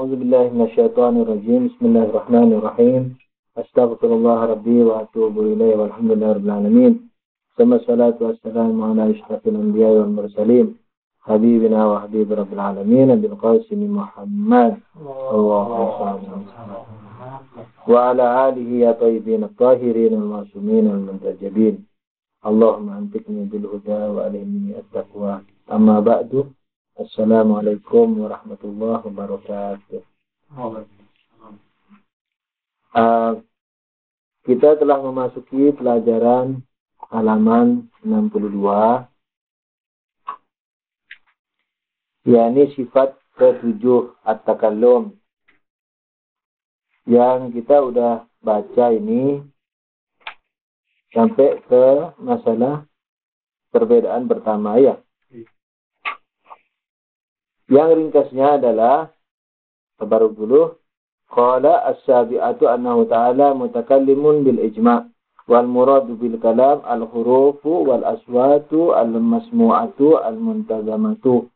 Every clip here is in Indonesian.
A'udzu billahi minasyaitonir rajim. Bismillahirrahmanirrahim. Astaghfirullah rabbi wa atubu ilaihi walhamdulillahirabbil alamin. Wassalatu wassalamu ala asyrafil anbiya'i wal mursalin. Habibina wa habib rabbil alamin Nabil Qasim Muhammad wa ala alihi ya tayyibin at-tahirin al-ma'sumin al-muntajabin. Allahumma antiqni bil huda wa alhimni at-taqwa. Amma ba'du. Assalamualaikum warahmatullahi wabarakatuh. Kita telah memasuki pelajaran halaman 62, yakni sifat ke-7 at-takallum, yang kita udah baca ini sampai ke masalah perbedaan pertama ya. Yang ringkasnya adalah tabarruk dulu. Qala as-sabi'atu annahu ta'ala mutakallimun bil ijma' wal muradu bil kalam al-hurufu wal aswatu al-masmu'atu al-muntazamatu.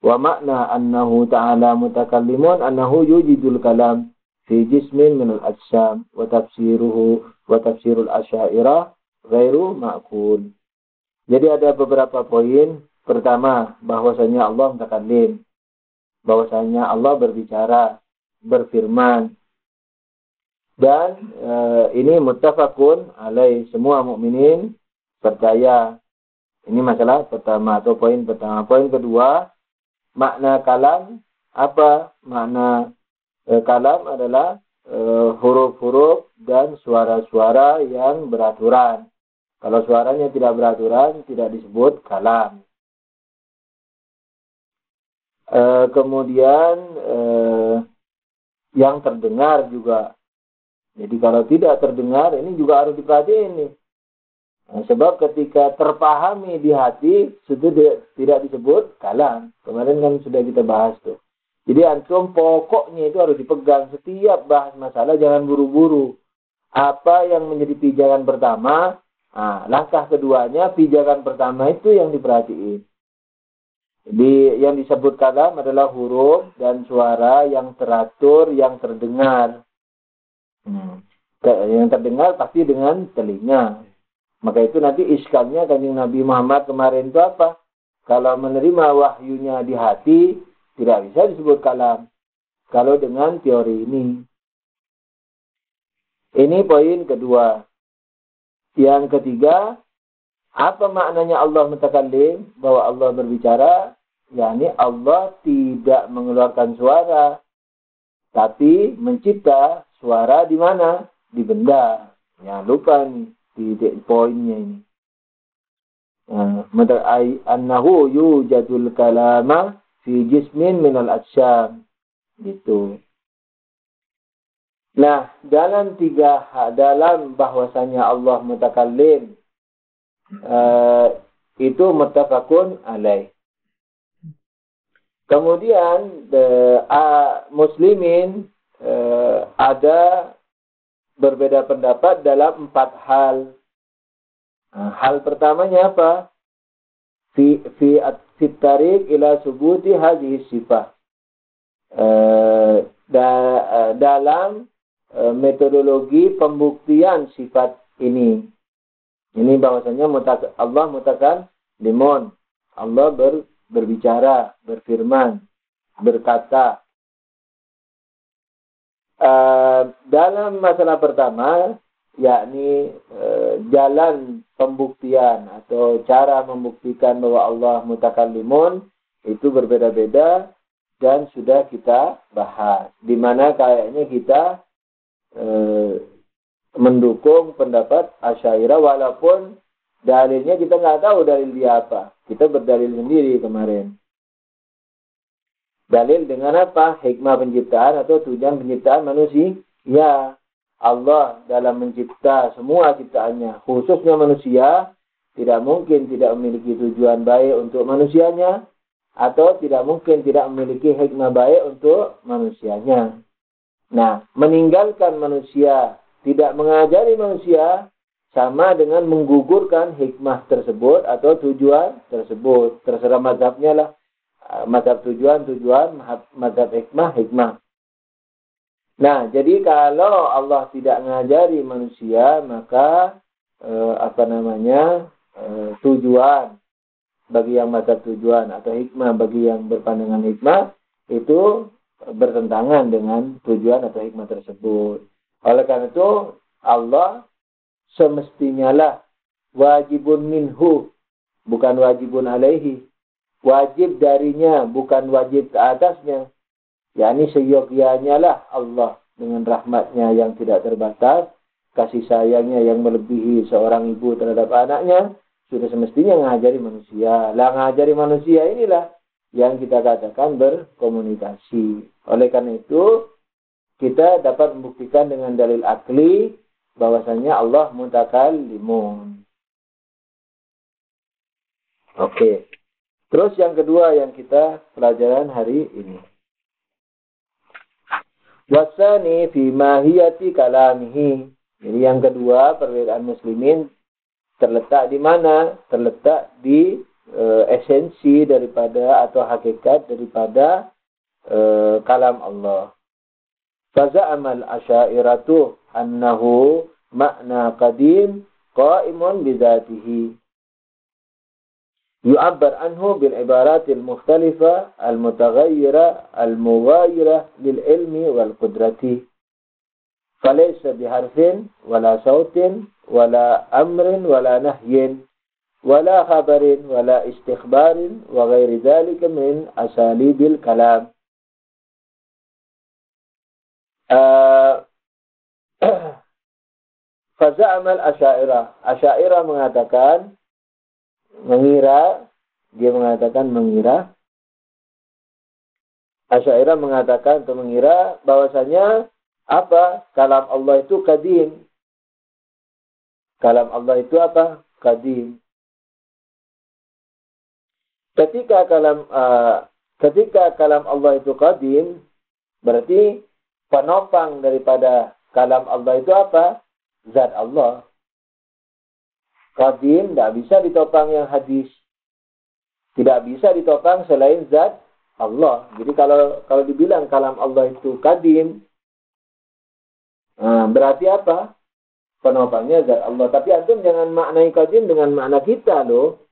Wa makna annahu ta'ala mutakallimun annahu yujidul kalam fi jismin min al-ajsam wa tafsirul asy'ariyah ghairu ma'qul. Jadi ada beberapa poin. Pertama, bahwasanya Allah mutakallim, bahwasanya Allah berbicara, berfirman. Dan ini muttafaqun alaih, semua mukminin percaya. Ini masalah pertama atau poin pertama. Poin kedua, makna kalam. Apa makna kalam? Adalah huruf-huruf dan suara-suara yang beraturan. Kalau suaranya tidak beraturan, tidak disebut kalam. Kemudian yang terdengar juga. Jadi kalau tidak terdengar, ini juga harus diperhatiin nih. Nah, sebab ketika terpahami di hati, sudah tidak disebut kalam. Kemarin kan sudah kita bahas tuh. Jadi antum pokoknya itu harus dipegang. Setiap bahas masalah jangan buru-buru. Apa yang menjadi pijakan pertama, langkah keduanya, pijakan pertama itu yang diperhatiin. Jadi yang disebut kalam adalah huruf dan suara yang teratur, yang terdengar. Yang terdengar pasti dengan telinga. Maka itu nanti iskalnya Kanjeng Nabi Muhammad kemarin itu apa? Kalau menerima wahyunya di hati, tidak bisa disebut kalam. Kalau dengan teori ini. Ini poin kedua. Yang ketiga, apa maknanya Allah mutakallim? Bahwa Allah berbicara, yakni Allah tidak mengeluarkan suara, tapi mencipta suara di mana? Di benda. Ya, lupa nih titik poinnya ini. Annahu yujadul kalama fi jismin minal ajsam. Gitu. Nah, dalam bahwasanya Allah mutakallim, itu muttafaqun alaih. Kemudian muslimin ada berbeda pendapat dalam 4 hal. Hal pertamanya apa? Fi tariq ila subuti hadhihi sifah. Dalam metodologi pembuktian sifat ini. Ini bahwasanya Allah mutakallimun. Allah berbicara, berfirman, berkata. Dalam masalah pertama, yakni jalan pembuktian atau cara membuktikan bahwa Allah mutakallimun itu berbeda-beda dan sudah kita bahas. Di mana kayaknya kita mendukung pendapat Asy'ariyah walaupun dalilnya kita nggak tahu dalil dia apa. Kita berdalil sendiri kemarin. Dalil dengan apa? Hikmah penciptaan atau tujuan penciptaan manusia. Ya, Allah dalam mencipta semua ciptaannya, khususnya manusia, tidak mungkin tidak memiliki tujuan baik untuk manusianya, atau tidak mungkin tidak memiliki hikmah baik untuk manusianya. Nah, meninggalkan manusia, tidak mengajari manusia, sama dengan menggugurkan hikmah tersebut atau tujuan tersebut. Terserah mazhabnya lah. Mazhab tujuan, mazhab hikmah. Nah, jadi kalau Allah tidak mengajari manusia, maka tujuan bagi yang mazhab tujuan atau hikmah bagi yang berpandangan hikmah itu bertentangan dengan tujuan atau hikmah tersebut. Oleh karena itu Allah semestinya lah wajibun minhu, bukan wajibun alaihi. Wajib darinya, bukan wajib ke atasnya. yakni seyogyanya lah Allah dengan rahmatnya yang tidak terbatas, kasih sayangnya yang melebihi seorang ibu terhadap anaknya, sudah semestinya mengajari manusia. Lah mengajari manusia inilah yang kita katakan berkomunikasi. Oleh karena itu, kita dapat membuktikan dengan dalil akli bahwasanya Allah mutakallimun. Oke. Terus yang kedua yang kita pelajaran hari ini. Wasani fi mahiyati kalamihi. Jadi yang kedua, perbedaan muslimin terletak di mana? Terletak di esensi daripada atau hakikat daripada kalam Allah. Faza'amal asy'ariyatu annahu makna qadim qa'imun bidzatihi. يعبر عنه بالعبارات المختلفة المتغيرة المغايرة للعلم والقدرة فليس بحرف ولا صوت ولا أمر ولا نهي ولا خبر ولا استخبار وغير ذلك من أساليب الكلام. فزعم الأشاعرة. Asy'ariyah mengatakan mengira, dia mengatakan mengira. Asy'ariyah mengatakan atau mengira bahwasanya apa? Kalam Allah itu qadim. Kalam Allah itu apa? Qadim. Ketika kalam Allah itu qadim, berarti penopang daripada kalam Allah itu apa? Zat Allah. Qadim tidak bisa ditopang yang hadis. Tidak bisa ditopang selain zat Allah. Jadi kalau dibilang kalam Allah itu qadim, berarti apa? Penopangnya zat Allah. Tapi antum jangan maknai qadim dengan makna kita loh.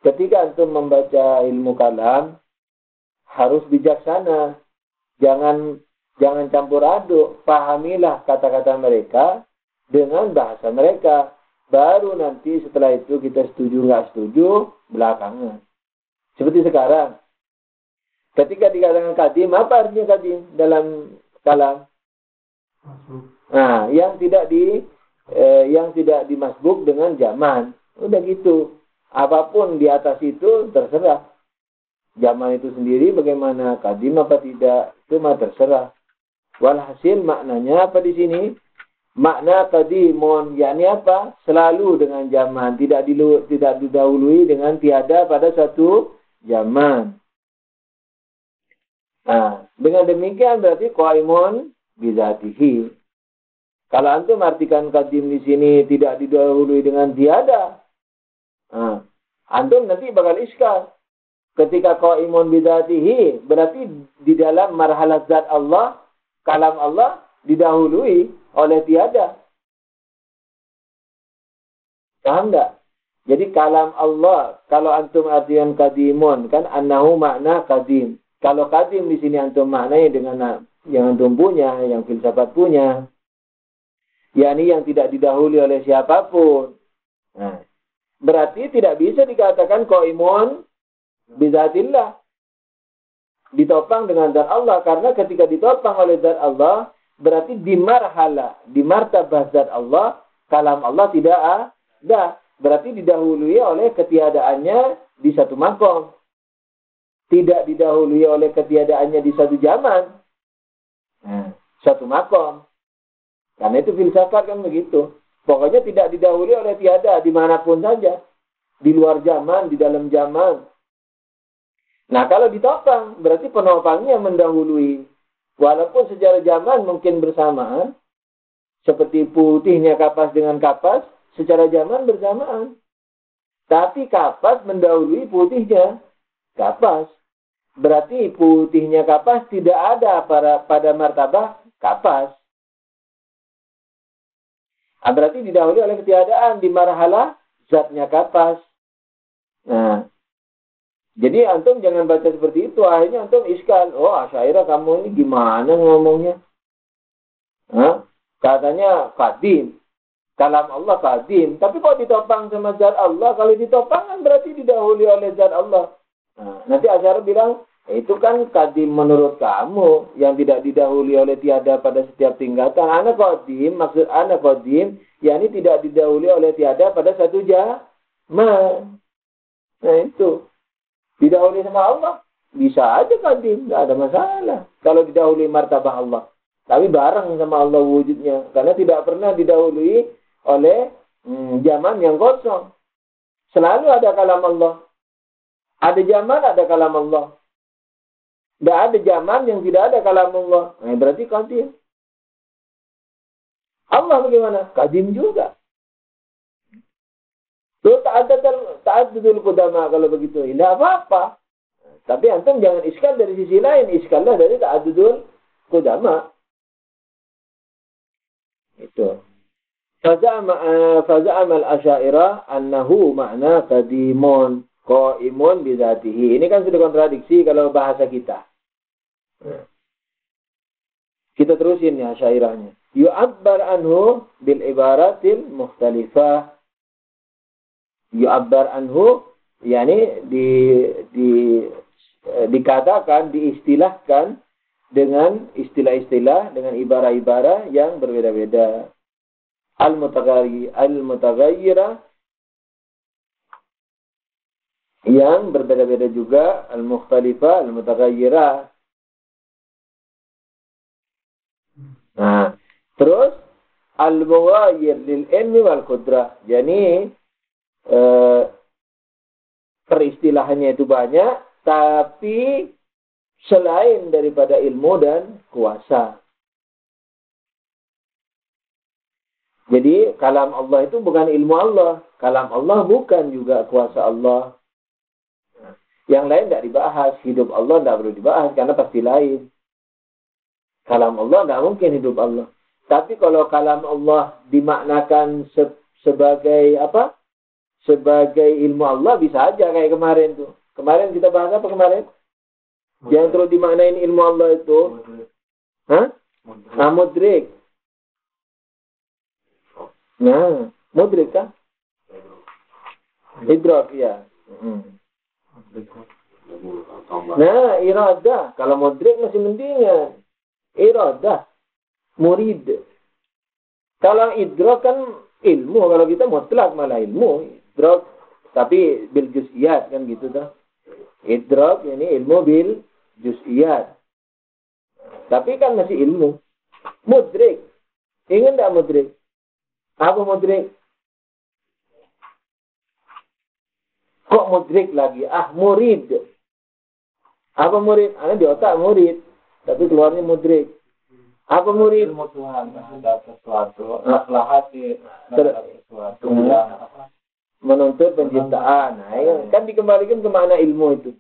Ketika antum membaca ilmu kalam, harus bijaksana. Jangan campur aduk. Pahamilah kata-kata mereka dengan bahasa mereka. Baru nanti setelah itu kita setuju nggak setuju belakangan. Seperti sekarang. Ketika dikatakan qadim, apa artinya qadim dalam kalam? Nah, yang tidak dimasbuk dengan zaman. Udah gitu. Apapun di atas itu terserah. Zaman itu sendiri bagaimana qadim apa tidak, itu mah terserah. Walhasil maknanya apa di sini? Makna qadimun, yakni apa? Selalu dengan zaman, tidak didahului dengan tiada pada satu zaman. Nah, dengan demikian berarti qaimun bidzatihi. Kalau antum artikan qadim di sini tidak didahului dengan tiada, antum nanti bakal iskal. Ketika qaimun bidzatihi, berarti di dalam marhalah zat Allah, kalam Allah didahului oleh tiada. Paham tak? Jadi kalam Allah, kalau antum artian qadimun, kan annahu makna qadim. Kalau qadim di sini antum maknanya dengan yang antum punya, yang filsafat punya, yakni yang tidak didahului oleh siapapun. Nah, berarti tidak bisa dikatakan qaimun bizatillah. Ditopang dengan zat Allah, karena ketika ditopang oleh zat Allah, berarti di martabat zat Allah, kalam Allah tidak ada. Berarti didahului oleh ketiadaannya di satu makom. Tidak didahului oleh ketiadaannya di satu zaman. Satu makom. Karena itu filsafat kan begitu. Pokoknya tidak didahului oleh tiada dimanapun saja. Di luar zaman, di dalam zaman. Nah kalau ditopang, berarti penopangnya mendahului. Walaupun secara zaman mungkin bersamaan, seperti putihnya kapas dengan kapas, secara zaman bersamaan. Tapi kapas mendahului putihnya kapas. Berarti putihnya kapas tidak ada pada martabah kapas. Berarti didahului oleh ketiadaan, di marhala zatnya kapas. Nah, jadi antum jangan baca seperti itu, akhirnya antum iskal. Oh, Asy'ariyah kamu ini gimana ngomongnya? Katanya qadim. Kalam Allah qadim. Tapi kok ditopang sama zat Allah? Kalau ditopang kan berarti didahului oleh zat Allah. Nah, nanti Asy'ariyah bilang, itu kan qadim menurut kamu yang tidak didahului oleh tiada pada setiap tingkatan. Ana qadim, maksud ana qadim, yakni tidak didahului oleh tiada pada satu zaman. Nah itu. Didahului sama Allah. Bisa aja qadim, nggak ada masalah. Kalau didahului martabah Allah. Tapi bareng sama Allah wujudnya. Karena tidak pernah didahului oleh zaman yang kosong. Selalu ada kalam Allah. Ada zaman, ada kalam Allah. Tidak ada zaman yang tidak ada kalam Allah. Nah, berarti qadim. Allah bagaimana? Qadim juga. Itu ta'addudul qudama kalau begitu. Tidak apa-apa. Tapi antum jangan iskal dari sisi lain. Iskallah dari ta'addudul qudama. Itu. Faza'ama al-Asy'ariyah annahu ma'na qadimun qaimun bidzatihi. Ini kan sudah kontradiksi kalau bahasa kita. Kita terusin ya Asy'ariyahnya. Yu'abbar anhu bil ibaratil mukhtalifah. Yu'abbar anhu yakni dikatakan, diistilahkan dengan istilah-istilah, dengan ibarah-ibarah yang berbeda-beda. Al-mutaghayyirah yang berbeda-beda juga, al-mukhtalifah, al-mutaghayyirah. Nah, terus al-mughayyir lil ilmi wal qudrah. Yani peristilahannya itu banyak, tapi selain daripada ilmu dan kuasa. Jadi kalam Allah itu bukan ilmu Allah. Kalam Allah bukan juga kuasa Allah. Yang lain tidak dibahas. Hidup Allah tidak perlu dibahas karena pasti lain. Kalam Allah tidak mungkin hidup Allah. Tapi kalau kalam Allah dimaknakan sebagai apa? Sebagai ilmu Allah bisa aja kayak kemarin tuh. Kemarin kita bahas apa kemarin? Yang terus dimaknain ilmu Allah itu. Mudrik. Nah, mudrik kan? Idrak ya. Nah, iradah. Kalau mudrik masih mendingan. Iradah. Murid. Kalau idrak kan ilmu. Kalau kita mutlak malah ilmu. Idrak. Tapi bil juz'iyat kan gitu dah. Idrak ini ilmu bil juz'iyat. Tapi kan masih ilmu. Mudrik. Ingin tak mudrik? Apa mudrik? Kok mudrik lagi? Murid. Apa murid? Ada di otak murid. Tapi keluarnya mudrik. Apa murid? Ilmu Tuhan terhadap sesuatu. Maslahat terhadap sesuatu. Menuntut penciptaan. Nah, kan dikembalikan ke makna ilmu itu.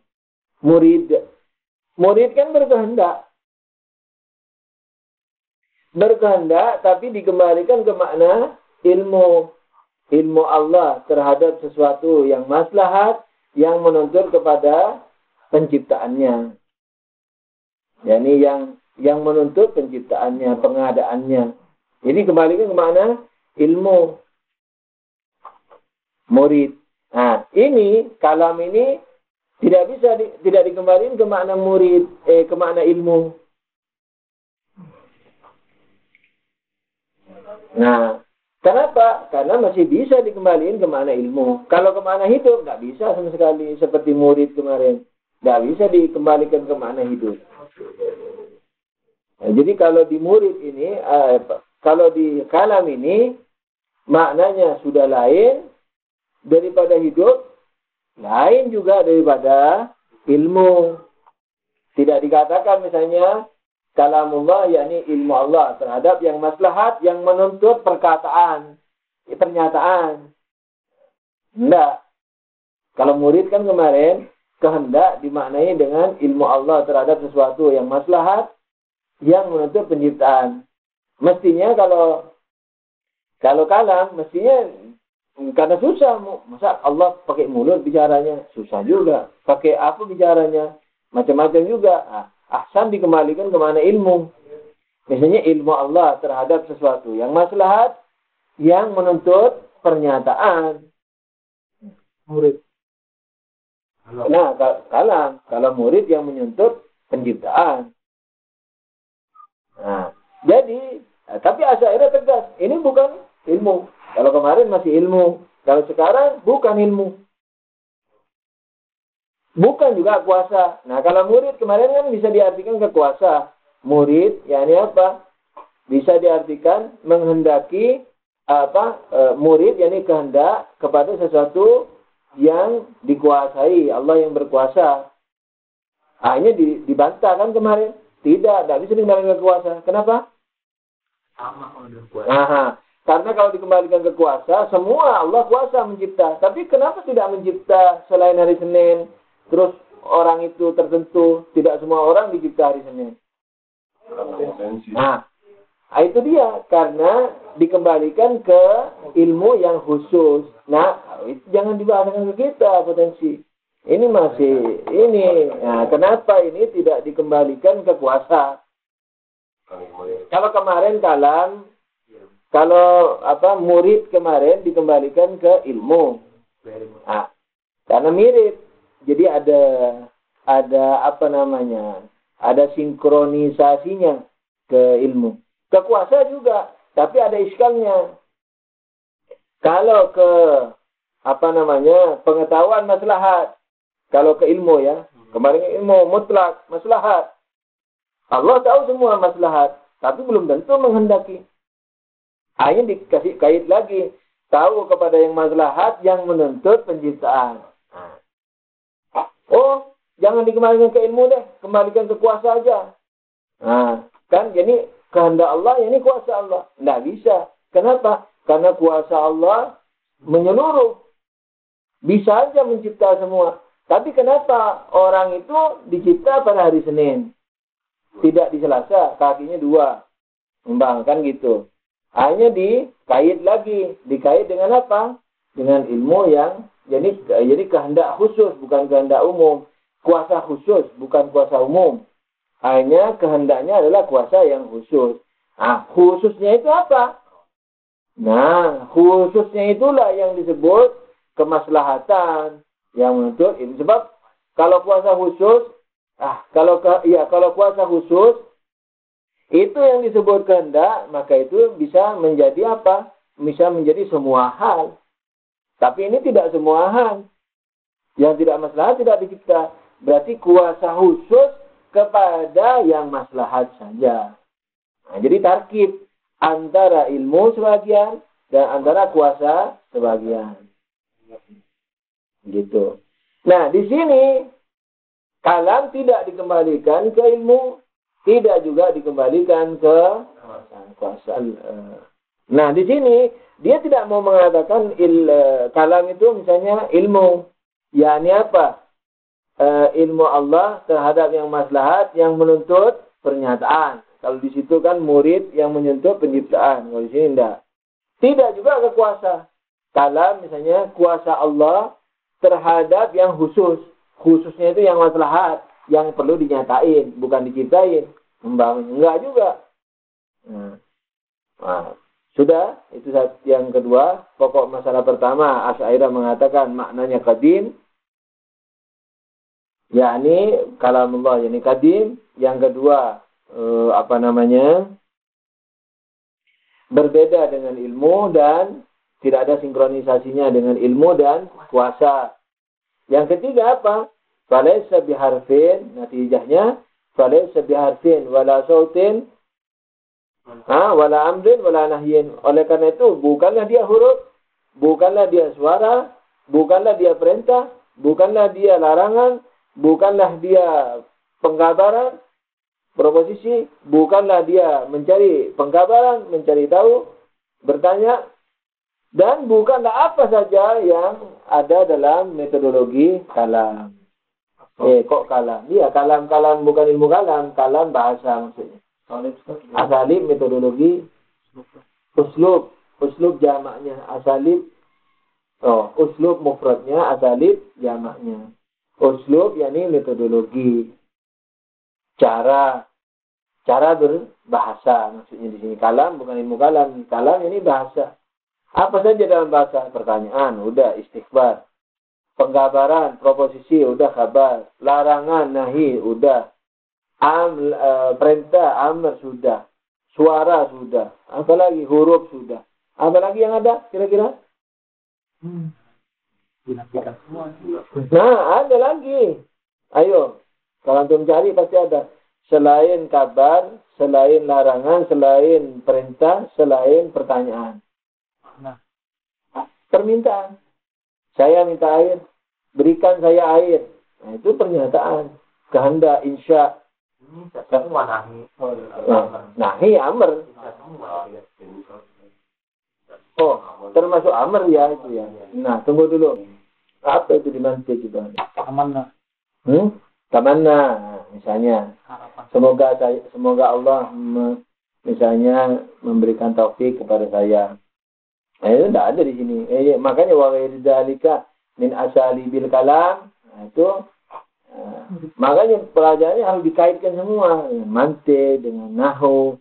Murid. Murid kan berkehendak. Berkehendak tapi dikembalikan ke makna ilmu. Ilmu Allah terhadap sesuatu yang maslahat, yang menuntut kepada penciptaannya. Yani yang menuntut penciptaannya, pengadaannya. Ini kembalikan ke makna ilmu. Murid. Nah, ini kalam ini tidak dikembalikan ke makna murid, ke makna ilmu. Nah, kenapa? Karena masih bisa dikembalikan ke makna ilmu. Kalau ke makna hidup nggak bisa sama sekali, seperti murid kemarin. Nggak bisa dikembalikan ke makna hidup. Nah, jadi kalau di murid ini, kalau di kalam ini maknanya sudah lain daripada hidup, lain juga daripada ilmu. Tidak dikatakan misalnya kalamullah yakni ilmu Allah terhadap yang maslahat, yang menuntut perkataan, pernyataan. Enggak. Kalau murid kan kemarin kehendak dimaknai dengan ilmu Allah terhadap sesuatu yang maslahat, yang menuntut penciptaan. Mestinya kalau kalam, mestinya karena susah. Masa Allah pakai mulut bicaranya? Susah juga. Pakai apa bicaranya? Macam-macam juga. Ahsan dikembalikan kemana ilmu. Misalnya ilmu Allah terhadap sesuatu yang maslahat, yang menuntut pernyataan. Murid. Nah, kalam. Kalau murid yang menuntut penciptaan. Nah, jadi, tapi Asy'ariyah tegas. Ini bukan ilmu. Kalau kemarin masih ilmu. Kalau sekarang bukan ilmu. Bukan juga kuasa. Nah, kalau murid kemarin kan bisa diartikan ke kuasa. Murid, yakni apa? Bisa diartikan menghendaki murid, yakni kehendak kepada sesuatu yang dikuasai. Allah yang berkuasa. Hanya dibantah kan kemarin. Tidak bisa dikembalikan ke kuasa. Kenapa? Sama kalau dengan kuasa. Karena kalau dikembalikan ke kuasa, semua Allah kuasa mencipta. Tapi kenapa tidak mencipta selain hari Senin? Terus orang itu tertentu, tidak semua orang dicipta hari Senin. Nah, itu dia. Karena dikembalikan ke ilmu yang khusus. Nah, itu jangan dibahasakan ke kita potensi. Ini masih ini. Nah, kenapa ini tidak dikembalikan ke kuasa? Kalau kemarin kalam, kalau murid kemarin dikembalikan ke ilmu. Nah, karena mirip. Jadi ada sinkronisasinya ke ilmu. Ke kuasa juga, tapi ada iskalnya. Kalau ke pengetahuan maslahat. Kalau ke ilmu ya, kemarin ilmu mutlak, maslahat. Allah tahu semua maslahat, tapi belum tentu menghendaki. Hanya dikasih kait lagi. Tahu kepada yang maslahat, yang menuntut penciptaan. Oh, jangan dikembalikan ke ilmu deh. Kembalikan ke kuasa aja. Nah, kan jadi kehendak Allah, ini kuasa Allah. Nggak bisa. Kenapa? Karena kuasa Allah menyeluruh. Bisa aja mencipta semua. Tapi kenapa orang itu dicipta pada hari Senin? Tidak di Selasa, kakinya 2. Kan gitu. Hanya dikait lagi. Dikait dengan apa? Dengan ilmu yang jadi kehendak khusus, bukan kehendak umum. Kuasa khusus, bukan kuasa umum. Hanya kehendaknya adalah kuasa yang khusus. Nah, khususnya itu apa? Nah, khususnya itulah yang disebut kemaslahatan yang menuntut ini. Sebab kalau kuasa khusus, kalau kuasa khusus itu yang disebut kehendak, maka itu bisa menjadi apa? Bisa menjadi semua hal. Tapi ini tidak semua hal. Yang tidak maslahat tidak dicipta. Berarti kuasa khusus kepada yang maslahat saja. Nah, jadi tarkib antara ilmu sebagian dan antara kuasa sebagian. Gitu. Nah, di sini kalam tidak dikembalikan ke ilmu, tidak juga dikembalikan ke kuasa. Nah, di sini dia tidak mau mengatakan kalam itu misalnya ilmu. Yakni apa? Ilmu Allah terhadap yang maslahat, yang menuntut pernyataan. Kalau di situ kan murid yang menuntut penciptaan. Kalau di sini tidak. Tidak juga ke kuasa. Kalam misalnya kuasa Allah terhadap yang khusus. Khususnya itu yang maslahat, yang perlu dinyatain, bukan diciptain. Membangun. Enggak juga. Nah, sudah, itu yang kedua. Pokok masalah pertama, Asy'ariyah mengatakan maknanya qadim. Yakni kalamullah, yakni qadim. Yang kedua, berbeda dengan ilmu dan tidak ada sinkronisasinya dengan ilmu dan kuasa. Yang ketiga apa? Falaysa biharfin, natijahnya falaysa biharfin wala sautin wala amrin wala nahyin. Oleh karena itu bukanlah dia huruf, bukanlah dia suara, bukanlah dia perintah, bukanlah dia larangan, bukanlah dia pengkabaran, proposisi, bukanlah dia mencari pengkabaran, mencari tahu, bertanya, dan bukanlah apa saja yang ada dalam metodologi kalam. Kok kalam? Iya, kalam bukan ilmu kalam bahasa maksudnya. Asalib metodologi. Uslub jamaknya asalib. Uslub mufradnya, asalib jamaknya. Uslub yakni metodologi. Cara berbahasa maksudnya di sini. Kalam bukan ilmu kalam. Kalam ini bahasa. Apa saja dalam bahasa? Pertanyaan, udah istighfar. Penggabaran, proposisi, udah kabar. Larangan, nahi, udah. Perintah, amr, sudah. Suara, sudah. Apalagi huruf, sudah. Apalagi yang ada kira-kira? Dinafikan semua. Nah, ada lagi. Ayo. Kalau antum cari pasti ada. Selain kabar, selain larangan, selain perintah, selain pertanyaan. Nah, permintaan. Saya minta air. Berikan saya air. Nah, itu pernyataan. Kehendak, insya. ini semua nahi. Nahi, amr. Termasuk amr ya itu ya. Nah, tunggu dulu. Apa itu dimantik itu? Tamanna. Tamanna, misalnya. Harapan. Semoga Allah misalnya memberikan taufik kepada saya. Nah, itu tidak ada di sini. Makanya wa ghairi dzalika min asalibil kalam. Nah, itu makanya pelajarannya harus dikaitkan semua dengan mantik, dengan nahwu.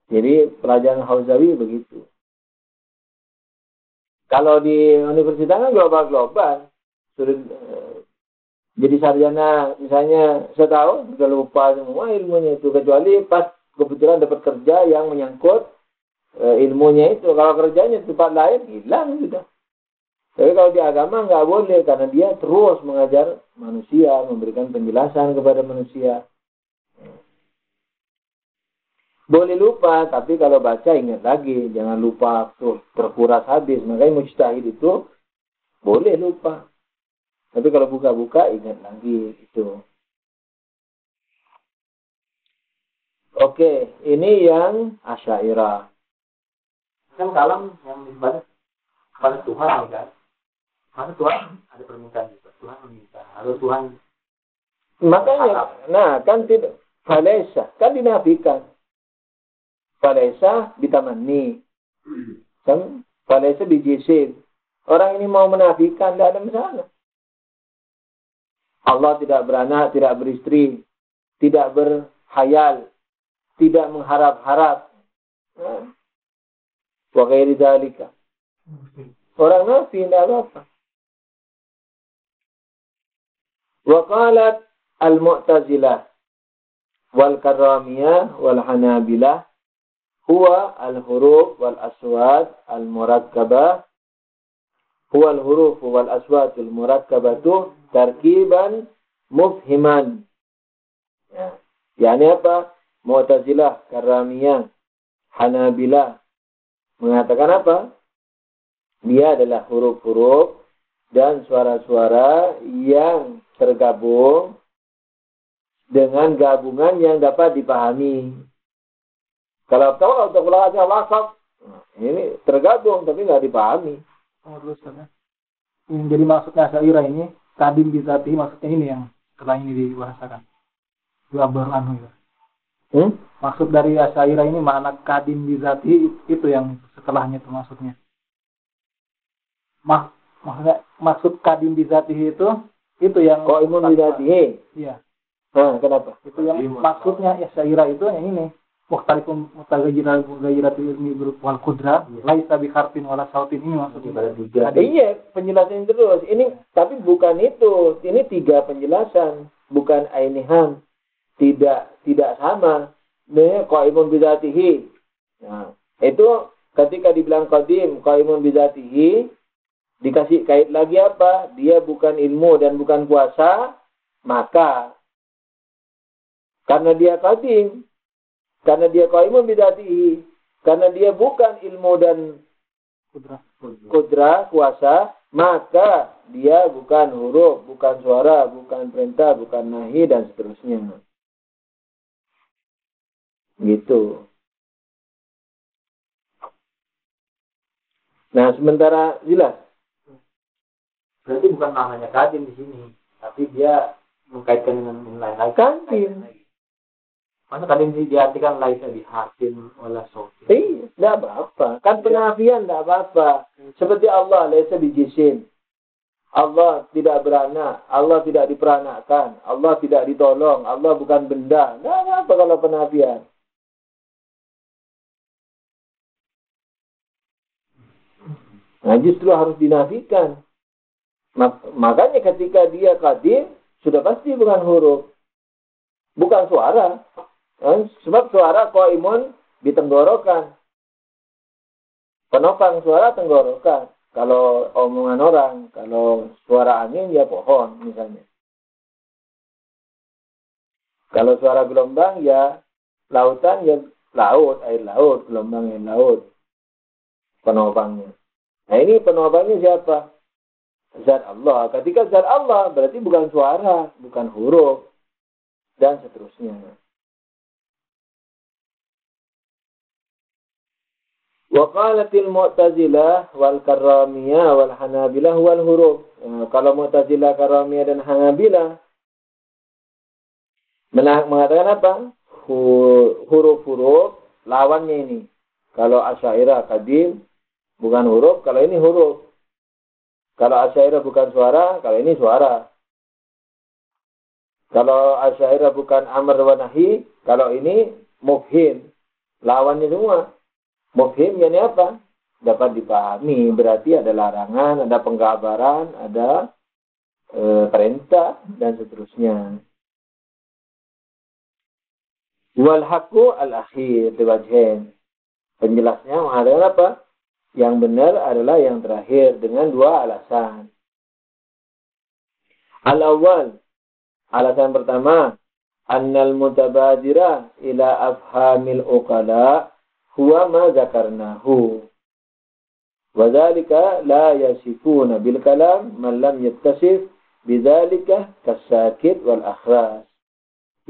Jadi pelajaran Hauzawi begitu. Kalau di universitas kan global. Sudah jadi sarjana misalnya setahun sudah lupa semua ilmunya itu, kecuali pas kebetulan dapat kerja yang menyangkut ilmunya itu. Kalau kerjanya di tempat lain hilang sudah. Tapi kalau di agama nggak boleh, karena dia terus mengajar manusia, memberikan penjelasan kepada manusia. Boleh lupa, tapi kalau baca ingat lagi, jangan lupa tuh terkuras habis. Makanya mujtahid itu boleh lupa, tapi kalau buka-buka ingat lagi itu. Oke, ini yang Asy'ariyah. Kan kalam yang disebut kepada Tuhan nih kan. Maka Tuhan ada permintaan juga. Tuhan meminta. Lalu Tuhan. Makanya, kan tidak. Falaisa, kan dinafikan. Falaisa bitamanni. Kan falaisa bijisim. Orang ini mau menafikan, tidak ada masalah. Allah tidak beranak, tidak beristri, tidak berhayal, tidak mengharap-harap. Wa ghairi dzalika. Orang nafi tidak apa-apa. Wa qalat al-Mu'tazilah wal Karramiyah wal Hanabilah huwa al-huruf wal aswat al-murakkabah huwa al-huruf wal aswat al-murakkabatu tarkiban mufhiman. Yani apa? Mu'tazilah, Karramiyah, Hanabilah mengatakan apa? Dia adalah huruf-huruf dan suara-suara yang tergabung dengan gabungan yang dapat dipahami. Kalau Allah wasaf, ini tergabung tapi nggak dipahami. Jadi maksudnya Asy'ariyah ini kadim bizati, maksudnya ini yang setelah ini dibahasakan. Dua baru ya. Maksud dari Asy'ariyah ini makna kadim bizati itu yang setelahnya itu maksudnya. Maksudnya maksud kadim bizati itu yang qaimun bizatihi. Iya. Kenapa? Itu yang maksudnya Asy'ariyah itu yang ini. Mukhtalifun mutaghayyiratu ilmi wal qudra laisa bi harfin wala sautin, ini maksudnya. Iya, penjelasan terus. Ini tapi bukan itu. Ini 3 penjelasan, bukan ainihan. Tidak sama. Ini qaimun bizatihi. Nah, itu ketika dibilang qadim qaimun bizatihi, dikasih kait lagi apa? Dia bukan ilmu dan bukan kuasa, maka karena dia qadim, karena dia qaimun bidzatihi, karena dia bukan ilmu dan kudrah, kuasa, maka dia bukan huruf, bukan suara, bukan perintah, bukan nahi dan seterusnya. Gitu. Nah, sementara jelas. Berarti bukan namanya kadim di sini, tapi dia mengkaitkan dengan nilai lain. Kadim. Masa kadin diartikan laisa bihasin wala sofi. Tidak apa-apa. Kan penafian tidak apa-apa. Seperti Allah, laisa bijisim. Allah tidak beranak. Allah tidak diperanakkan. Allah tidak ditolong. Allah bukan benda. Tidak apa-apa kalau penafian. Nah, justru harus dinafikan. Makanya ketika dia qadim, sudah pasti bukan huruf. Bukan suara. Sebab suara qaimun di tenggorokan. Penopang suara tenggorokan. Kalau omongan orang, kalau suara angin ya pohon misalnya. Kalau suara gelombang ya lautan ya laut, air laut, gelombang air laut. Penopangnya. Nah ini penopangnya siapa? Zat Allah. Ketika zat Allah berarti bukan suara, bukan huruf, dan seterusnya. Waqalatil Mu'tazilah wal Karramiyah wal Hanabilah wal huruf. Kalau Mu'tazilah, Karramiyah dan Hanabilah mengatakan apa? Huruf-huruf lawannya ini. Kalau Asy'ariyah qadim bukan huruf, kalau ini huruf. Kalau Asy'ariyah bukan suara, kalau ini suara. Kalau Asy'ariyah bukan amr wa nahi, kalau ini mufhim. Lawannya semua. Mufhim yani apa? Dapat dipahami, berarti ada larangan, ada pengkabaran, ada perintah, dan seterusnya. Wal haqqu al-akhir biwajhain. Penjelasnya mengatakan apa? Yang benar adalah yang terakhir dengan dua alasan. Al-awwal, alasan pertama, annal mutabadira ila afhamil uqala huwa ma zakarnahu. Wa dzalika la yasifuna bil kalam man lam yattasif bidzalika kasakit wal akhras.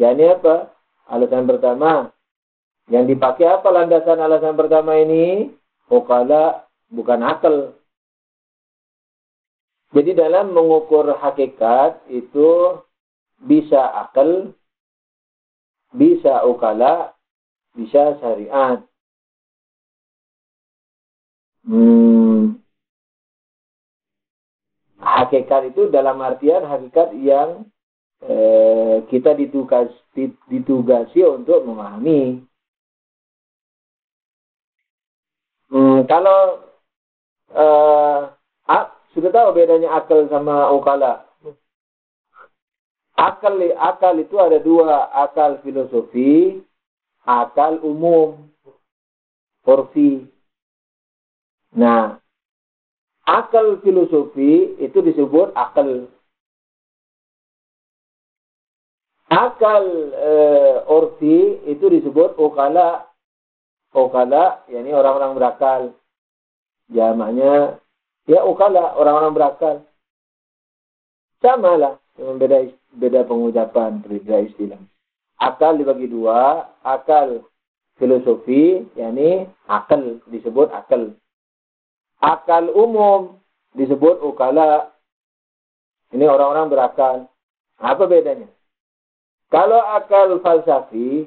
Yani apa? Alasan pertama, yang dipakai apa landasan alasan pertama ini? Uqala, bukan akal. Jadi dalam mengukur hakikat itu bisa akal, bisa uqala, bisa syariat. Hakikat itu dalam artian hakikat yang kita ditugasi untuk memahami. Kalau sudah tahu bedanya akal sama ukala. Akal itu ada dua, akal filosofi, akal umum, urfi. Nah, akal filosofi itu disebut akal. Akal urfi itu disebut ukala. Ukala, yakni orang-orang berakal. Jamaknya, ya ukala, orang-orang berakal. Sama lah, cuma beda pengucapan, beda istilah. Akal dibagi dua, akal filosofi, yakni akal, disebut akal. Akal umum disebut ukala. Ini orang-orang berakal. Apa bedanya? Kalau akal falsafi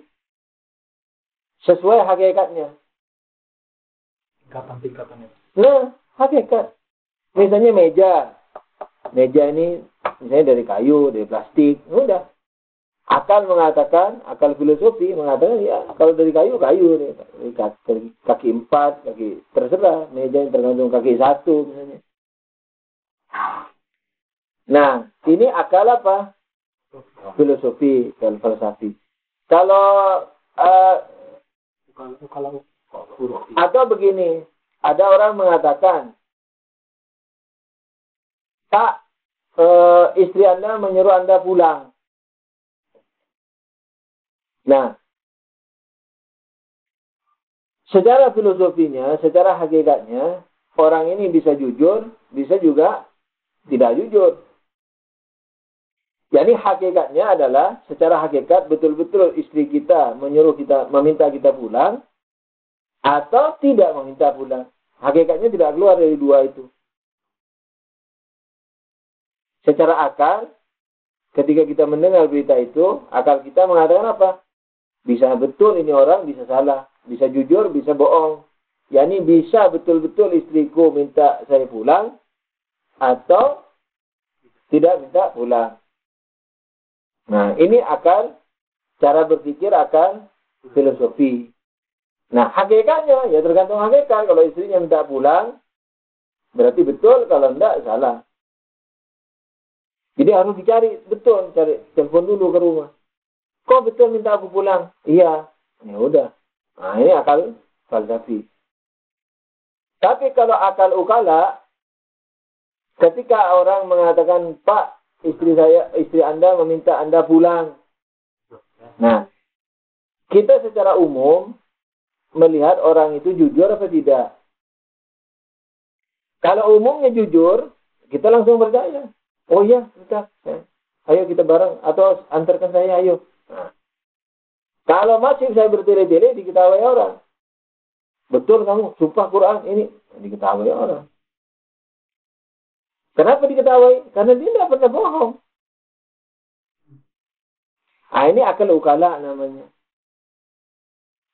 sesuai hakikatnya. Tingkatan-tingkatannya. Nah, hakikat. Misalnya meja. Meja ini misalnya dari kayu, dari plastik. Udah. Akal mengatakan, akal filosofi mengatakan, ya kalau dari kayu, kayu. Kaki 4, kaki terserah. Meja yang tergantung kaki 1 misalnya. Nah, ini akal apa? Filosofi dan falsafi. Kalau atau begini, ada orang mengatakan, Pak, istri Anda menyuruh Anda pulang. Nah, secara filosofinya, secara hakikatnya, orang ini bisa jujur, bisa juga tidak jujur. Jadi hakikatnya adalah, secara hakikat betul-betul istri kita menyuruh kita, meminta kita pulang, atau tidak meminta pulang. Hakikatnya tidak keluar dari dua itu. Secara akal, ketika kita mendengar berita itu, akal kita mengatakan apa? Bisa betul ini orang, bisa salah. Bisa jujur, bisa bohong. Yani bisa betul-betul istriku minta saya pulang, atau tidak minta pulang. Nah, ini akal, cara berpikir akal filosofi. Nah, hakikatnya, ya tergantung hakikat. Kalau istrinya minta pulang, berarti betul. Kalau enggak, salah. Jadi harus dicari, betul. Cari, telepon dulu ke rumah. Kok betul minta aku pulang? Iya. Ya udah. Nah, ini akal falsafi. Tapi kalau akal ukala, ketika orang mengatakan, Pak, istri Anda meminta Anda pulang. Nah, kita secara umum melihat orang itu jujur apa tidak. Kalau umumnya jujur, kita langsung percaya. Oh iya, kita. Ayo kita bareng. Atau antarkan saya, ayo. Nah, kalau masih saya bertele-tele, diketahui orang. Betul kamu, sumpah Quran ini. Diketahui orang. Kenapa diketahui? Karena dia tidak pernah bohong. Nah, ini akal ukala namanya.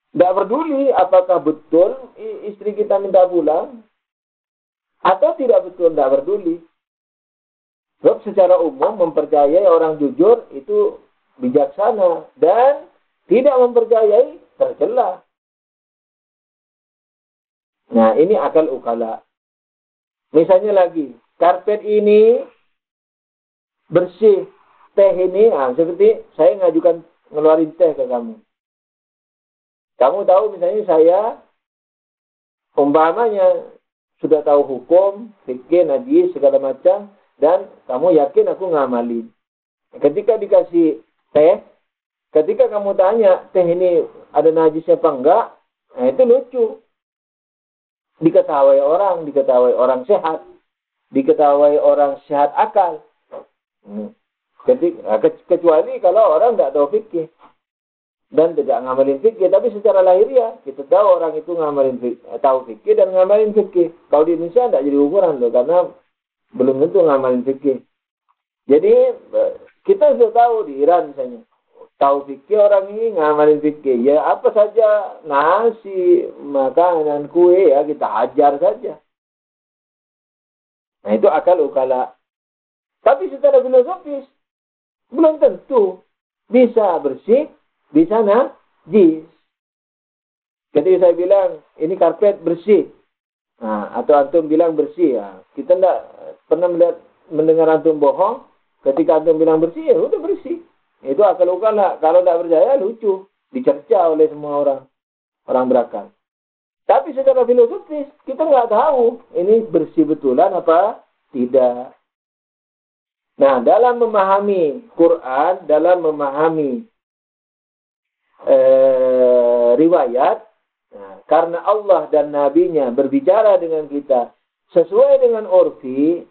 Tidak peduli apakah betul istri kita minta pulang, atau tidak betul, tidak peduli. Sebab secara umum mempercayai orang jujur itu bijaksana, dan tidak mempercayai tercela. Nah, ini akal ukala. Misalnya lagi, karpet ini bersih, teh ini, seperti saya ngajukan ngeluarin teh ke kamu. Kamu tahu misalnya saya umpamanya sudah tahu hukum, fikih, najis, segala macam, dan kamu yakin aku ngamalin. Ketika dikasih teh, ketika kamu tanya, teh ini ada najisnya apa enggak? Nah, itu lucu. Diketahui orang sehat. Diketahui orang sehat akal. Kecuali kalau orang tidak tahu fikih. Dan tidak ngamalin fikih. Tapi secara lahiriah, kita tahu orang itu tahu fikih dan ngamalin fikih. Kalau di Indonesia tidak jadi ukuran loh, karena belum tentu ngamalin fikih. Jadi kita sudah tahu di Iran misalnya, tahu fikih orang ini ngamalin fikih. Ya apa saja, nasi, makanan, kue, ya kita ajar saja. Nah itu akal ukala. Tapi secara filosofis, belum tentu bisa bersih, bisa najis. Ketika saya bilang, ini karpet bersih. Nah, atau antum bilang bersih, ya. Kita tidak pernah mendengar antum bohong. Ketika antum bilang bersih, ya udah bersih. Itu akal ukala. Kalau tidak percaya, lucu. Dicerca oleh semua orang berakal. Tapi secara filosofis, kita nggak tahu ini bersih betulan apa tidak. Nah, dalam memahami Quran, dalam memahami riwayat, nah, karena Allah dan Nabi-Nya berbicara dengan kita sesuai dengan urfi,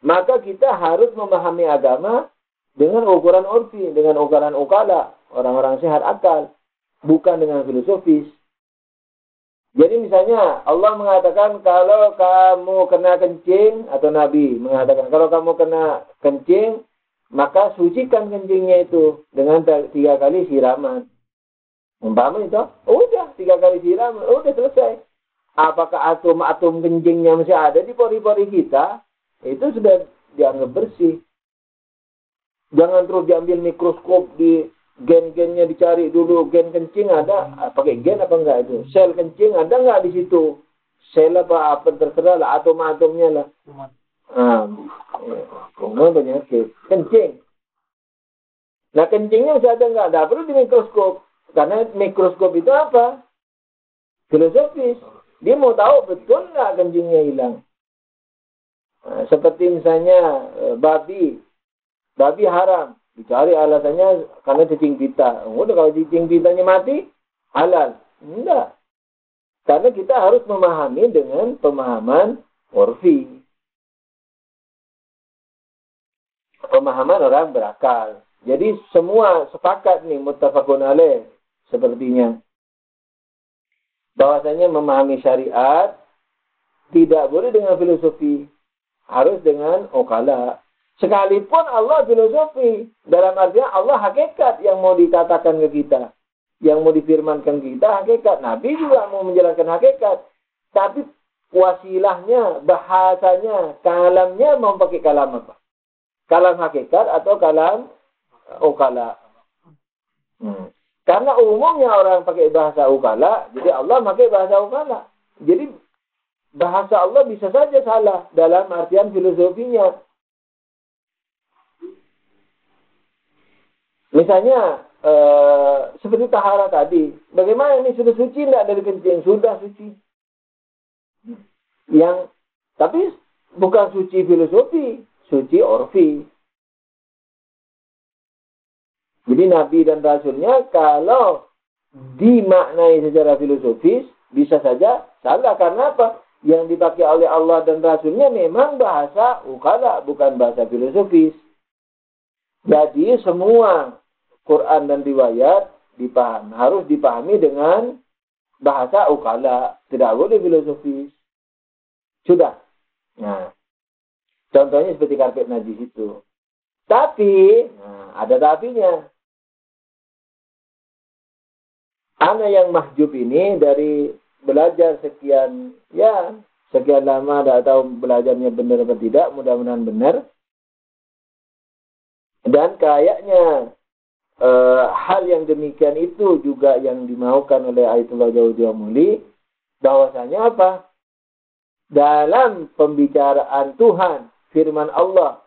maka kita harus memahami agama dengan ukuran urfi, dengan ukuran ukala, orang-orang sehat akal, bukan dengan filosofis. Jadi misalnya Allah mengatakan kalau kamu kena kencing, atau Nabi mengatakan kalau kamu kena kencing, maka sucikan kencingnya itu dengan 3 kali siraman. Umpama itu, udah 3 kali siram, udah selesai. Apakah atom-atom kencingnya masih ada di pori-pori kita? Itu sudah dianggap bersih. Jangan terus diambil mikroskop, di gen-gennya dicari dulu, gen kencing ada, pakai gen apa enggak itu? Sel kencing ada enggak di situ? Sel apa terserah lah, atom-atomnya lah. Penyakit kencing. Nah kencingnya masih ada enggak? Tidak perlu di mikroskop. Karena mikroskop itu apa? Filosofis. Dia mau tahu betul nggak kencingnya hilang. Nah, seperti misalnya babi haram. Dicari alasannya karena cacing pita. Udah kalau cacing pitanya mati, halal. Enggak. Karena kita harus memahami dengan pemahaman urfi. Pemahaman orang berakal. Jadi semua sepakat nih muttafaqun alaih. Sepertinya bahwasanya memahami syariat tidak boleh dengan filosofi, harus dengan ukala. Sekalipun Allah filosofi, dalam artinya Allah hakikat yang mau dikatakan ke kita. yang mau difirmankan kita hakikat. Nabi juga mau menjelaskan hakikat. Tapi wasilahnya, bahasanya, kalamnya mau pakai kalam apa? Kalam hakikat atau kalam ukala? Karena umumnya orang pakai bahasa ukala, jadi Allah pakai bahasa ukala. Jadi bahasa Allah bisa saja salah dalam artian filosofinya. Misalnya seperti tahara tadi, bagaimana ini sudah suci tidak dari kencing? Sudah suci. Tapi bukan suci filosofi, suci orfi. Jadi Nabi dan Rasulnya kalau dimaknai secara filosofis bisa saja salah. Karena apa? Yang dipakai oleh Allah dan Rasulnya memang bahasa ukala, bukan bahasa filosofis. Jadi semua Quran dan riwayat harus dipahami dengan bahasa ukala. Tidak boleh filosofis. Sudah. Nah, contohnya seperti karpet najis itu. Tapi, ada tapinya. Anak yang mahjub ini dari belajar sekian lama, tidak tahu belajarnya benar atau tidak, mudah-mudahan benar. Dan kayaknya hal yang demikian itu juga yang dimaukan oleh Ayatullah Jaudiyah Muli, bahwasanya apa? Dalam pembicaraan Tuhan, firman Allah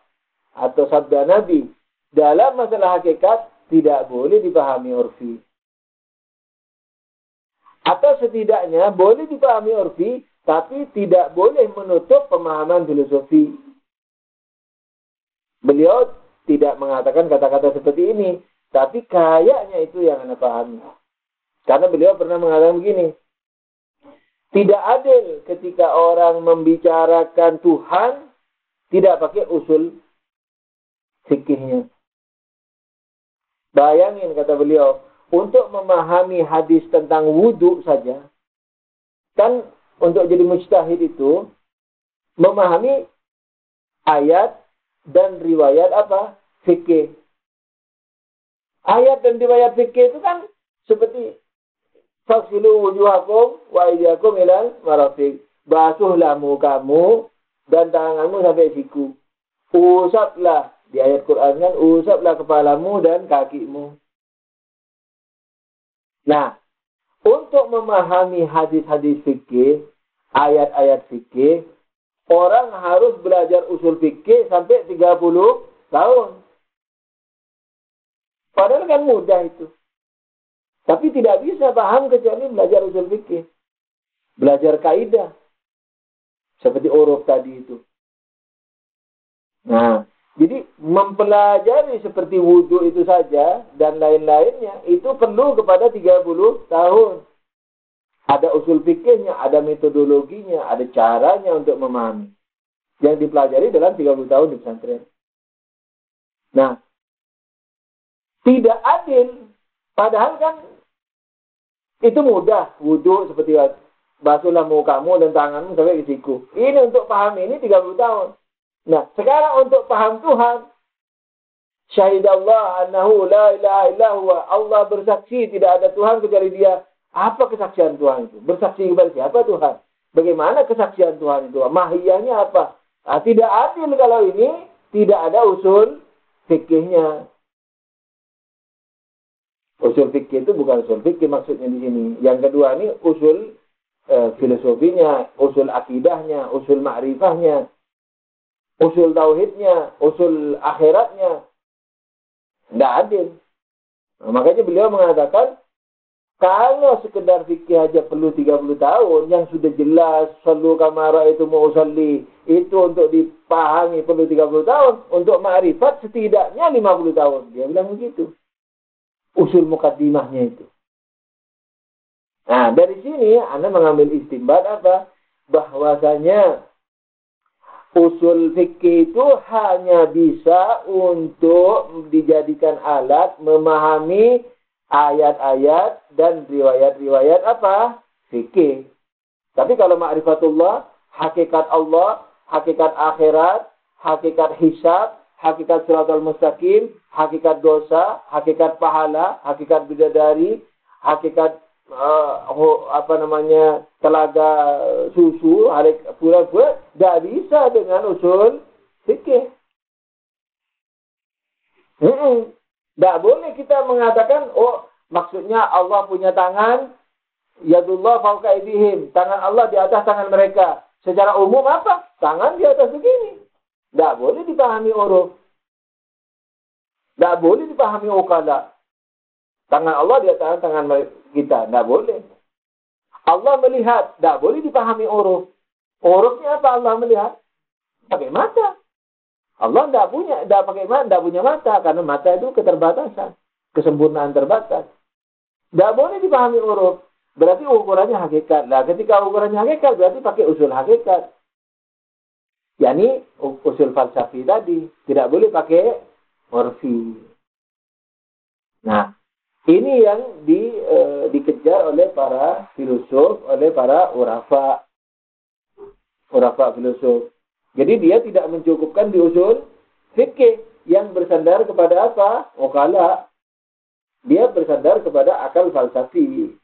atau sabda Nabi, dalam masalah hakikat tidak boleh dipahami urfi. Atau setidaknya boleh dipahami urfi, tapi tidak boleh menutup pemahaman filosofi. Beliau tidak mengatakan kata-kata seperti ini, tapi kayaknya itu yang Anda pahami. Karena beliau pernah mengatakan begini, tidak adil ketika orang membicarakan Tuhan tidak pakai usul fikihnya. Bayangin, kata beliau, untuk memahami hadis tentang wudhu saja, kan untuk jadi mujtahid itu memahami ayat dan riwayat apa? Fikih. Ayat dan riwayat fikih itu kan seperti faksilu wujuhakum wa aydiyakum ilal marafiq. Basuhlah mukamu dan tanganmu sampai siku. Usaplah, di ayat Quran kan, usaplah kepalamu dan kakimu. Nah, untuk memahami hadis-hadis fikih, ayat-ayat fikih, orang harus belajar usul fikih sampai 30 tahun. Padahal kan mudah itu. Tapi tidak bisa paham kecuali belajar usul fikih. Belajar kaidah. Seperti uruf tadi itu. Nah, jadi mempelajari seperti wudhu itu saja dan lain-lainnya itu perlu kepada 30 tahun. Ada usul fikihnya, ada metodologinya, ada caranya untuk memahami. Yang dipelajari dalam 30 tahun di pesantren. Nah, tidak adil. Padahal kan itu mudah. Wudhu seperti basuhlah mukamu dan tanganmu sampai ke siku. Ini untuk paham ini 30 tahun. Nah, sekarang untuk paham Tuhan, syahidallah annahu la ilaha illa huwa, Allah bersaksi tidak ada Tuhan kecuali Dia. Apa kesaksian Tuhan itu? Bersaksi kepada siapa Tuhan? Bagaimana kesaksian Tuhan itu? Mahiyahnya apa? Nah, tidak adil kalau ini tidak ada usul fikihnya. Usul fikih itu bukan usul fikih maksudnya di sini. Yang kedua ini usul filosofinya, usul akidahnya, usul ma'rifahnya, usul tauhidnya, usul akhiratnya. Tidak adil. Nah, makanya beliau mengatakan, kalau sekedar fikih aja perlu 30 tahun, yang sudah jelas, sallu kama ra'aitumuni usalli, itu untuk dipahami perlu 30 tahun, untuk ma'rifat setidaknya 50 tahun. Dia bilang begitu. Usul mukaddimahnya itu. Nah, dari sini Anda mengambil istimbat apa? Bahwasanya usul fikih itu hanya bisa untuk dijadikan alat memahami ayat-ayat dan riwayat-riwayat apa? Fikih. Tapi kalau ma'rifatullah, hakikat Allah, hakikat akhirat, hakikat hisab, hakikat siratal mustaqim, hakikat dosa, hakikat pahala, hakikat bidadari, hakikat telaga susu, pura-pura, tidak bisa dengan usul fikih. Tidak boleh kita mengatakan, maksudnya Allah punya tangan, yadullah fauqa aydihim, tangan Allah di atas tangan mereka. Secara umum apa? Tangan di atas begini. Tidak boleh dipahami uruf. Tidak boleh dipahami ukala. Tangan Allah di atas tangan kita. Tidak boleh. Allah melihat. Tidak boleh dipahami uruf. Urufnya apa Allah melihat? Pakai mata. Allah tidak punya mata. Karena mata itu keterbatasan. Kesempurnaan terbatas. Tidak boleh dipahami uruf. Berarti ukurannya hakikat. Nah, ketika ukurannya hakikat, berarti pakai usul hakikat. Yani usul falsafi tadi. Tidak boleh pakai urfi. Nah, ini yang dikejar oleh para filosof, oleh para urafa filosof. Jadi dia tidak mencukupkan di usul fikih yang bersandar kepada apa? Ukala. Dia bersandar kepada akal falsafi.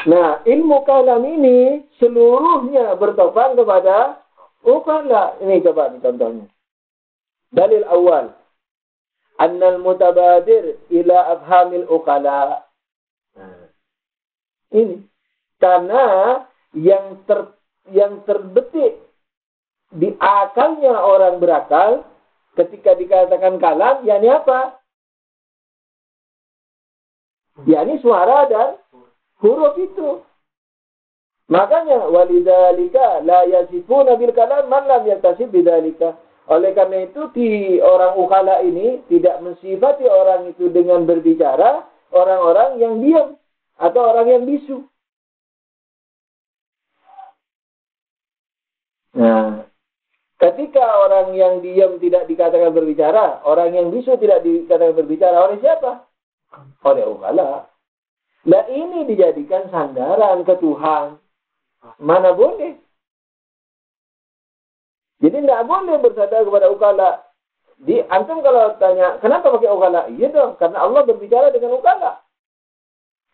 Nah, ilmu kalam ini seluruhnya bertopang kepada ukala. Ini coba contohnya. Dalil awal. Annal mutabadir ila afhamil ukala. Nah, ini. Karena yang terbetik di akalnya orang berakal ketika dikatakan kalam, yakni apa? Yakni suara dan huruf itu. Makanya walidzalika la yasifuna bil kalam man lam yaktasib bidzalika. Oleh karena itu di orang ukala ini tidak mensifati orang itu dengan berbicara orang-orang yang diam atau orang yang bisu. Nah, ketika orang yang diam tidak dikatakan berbicara, orang yang bisu tidak dikatakan berbicara, oleh siapa? Oleh ukala. Nah, ini dijadikan sandaran ke Tuhan. Mana boleh? Jadi tidak boleh bersandar kepada ukala. Antum kalau tanya, kenapa pakai ukala? Iya dong, karena Allah berbicara dengan ukala.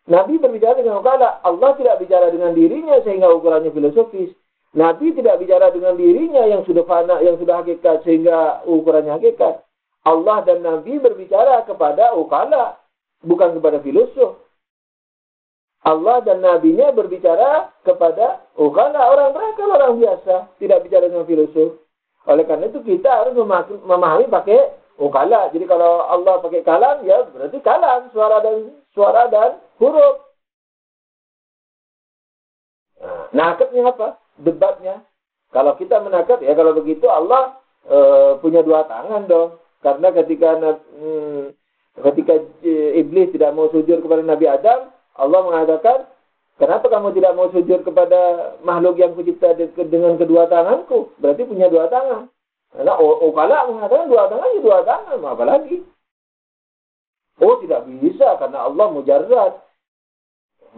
Nabi berbicara dengan ukala. Allah tidak bicara dengan dirinya sehingga ukurannya filosofis. Nabi tidak bicara dengan dirinya yang sudah fana, yang sudah hakikat sehingga ukurannya hakikat. Allah dan Nabi berbicara kepada ukala, bukan kepada filosof. Allah dan Nabi-Nya berbicara kepada ukala, orang berakal, orang biasa, tidak bicara dengan filosof. Oleh karena itu kita harus memahami pakai ukala. Jadi kalau Allah pakai kalam, ya berarti kalam, suara dan huruf. Nah, nakatnya apa? Debatnya. Kalau kita menakat, ya kalau begitu Allah punya dua tangan dong. Karena ketika iblis tidak mau sujud kepada Nabi Adam, Allah mengatakan, kenapa kamu tidak mau sujud kepada makhluk yang kucipta dengan kedua tanganku? Berarti punya dua tangan. Karena ukala mengatakan dua tangan, ya dua tangan. Apa lagi? Oh, tidak bisa karena Allah mujarrad.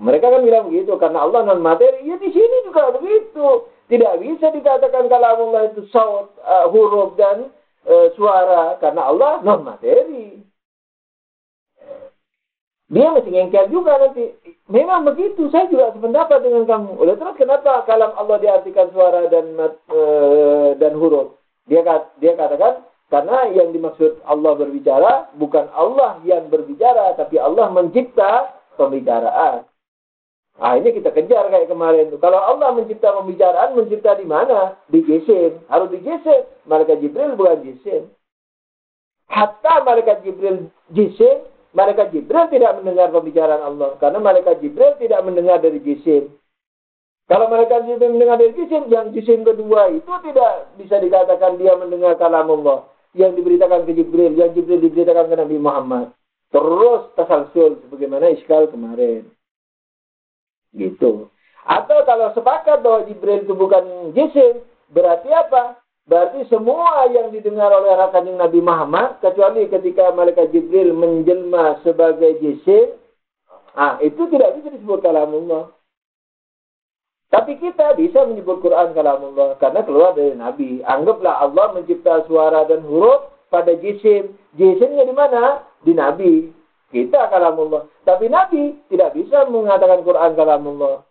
Mereka kan bilang begitu karena Allah non materi. Ya di sini juga begitu. Tidak bisa dikatakan kalau Allah itu saut, huruf dan suara karena Allah non materi. Dia mesti ngengkel juga nanti. Memang begitu, saya juga sependapat dengan kamu. Oleh terus kenapa kalam Allah diartikan suara dan huruf? Dia katakan karena yang dimaksud Allah berbicara bukan Allah yang berbicara, tapi Allah mencipta pembicaraan. Nah, ini kita kejar kayak kemarin. Kalau Allah mencipta pembicaraan, mencipta di mana? Di jisim. Harus di jisim. Malaikat Jibril bukan jisim. Hatta malaikat Jibril jisim, malaikat Jibril tidak mendengar pembicaraan Allah. Karena malaikat Jibril tidak mendengar dari jisim. Kalau malaikat Jibril mendengar dari jisim, yang jisim kedua itu tidak bisa dikatakan dia mendengar kalam Allah. Yang diberitakan ke Jibril, yang Jibril diberitakan ke Nabi Muhammad. Terus tasalsul, sebagaimana iskal kemarin. Gitu. Atau kalau sepakat bahwa Jibril itu bukan jisim, berarti apa? Berarti semua yang didengar oleh Kanjeng Nabi Muhammad, kecuali ketika malaikat Jibril menjelma sebagai jisim, itu tidak bisa disebut kalamullah. Tapi kita bisa menyebut Quran kalamullah karena keluar dari Nabi. Anggaplah Allah mencipta suara dan huruf pada jisim. Jisimnya di mana? Di Nabi. Kita kalamullah. Tapi Nabi tidak bisa mengatakan Quran kalamullah.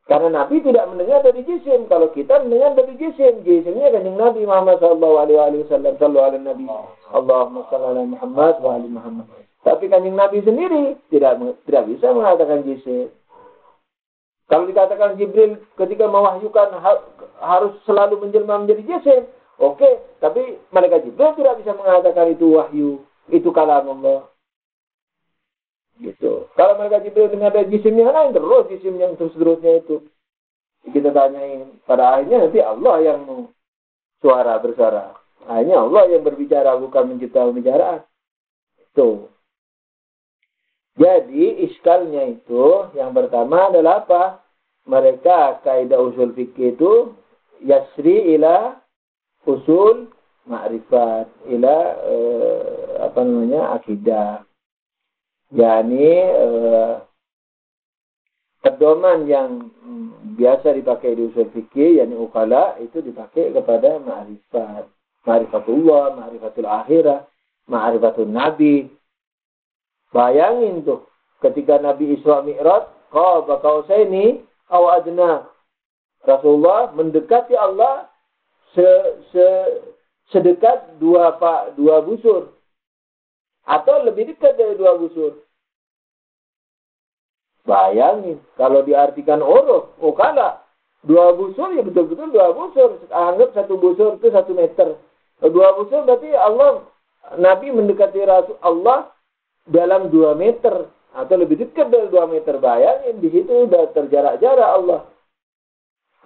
Karena Nabi tidak mendengar dari jisim. Kalau kita mendengar dari jisim. Jisimnya kanjeng Nabi Muhammad SAW. Sallallahu alaihi Nabi. Allahumma salli ala Muhammad wa ali Muhammad. Tapi kanjeng Nabi sendiri tidak bisa mengatakan jisim. Kalau dikatakan Jibril ketika mewahyukan harus selalu menjelma menjadi jisim. Oke. Tapi malaikat Jibril tidak bisa mengatakan itu wahyu. Itu kalamullah. Gitu. Kalau mereka Jibril dengan ada jisim yang lain, terus jisim yang terus-terusnya itu kita tanyain. Pada akhirnya nanti Allah yang bersuara. Akhirnya Allah yang berbicara, bukan mencipta pembicaraan. Itu. Jadi iskalnya itu yang pertama adalah apa? Mereka kaidah usul fikih itu yasri ila usul ma'rifat ila akidah. yakni pedoman yang biasa dipakai di usul fikih, yakni ukala, itu dipakai kepada ma'rifat. Ma'rifatullah, ma'rifatul akhirah, ma'rifatul nabi. Bayangin tuh, ketika Nabi Isra Mi'raj, qaba qausaini aw adna. Rasulullah mendekati Allah sedekat dua busur. Atau lebih dekat dari dua busur. Bayangin, kalau diartikan uruf, ukala, dua busur ya betul-betul dua busur. Anggap satu busur itu 1 meter. Dua busur berarti Nabi mendekati Rasul Allah dalam 2 meter. Atau lebih dekat dari 2 meter. Bayangin, di situ sudah terjarak-jarak Allah.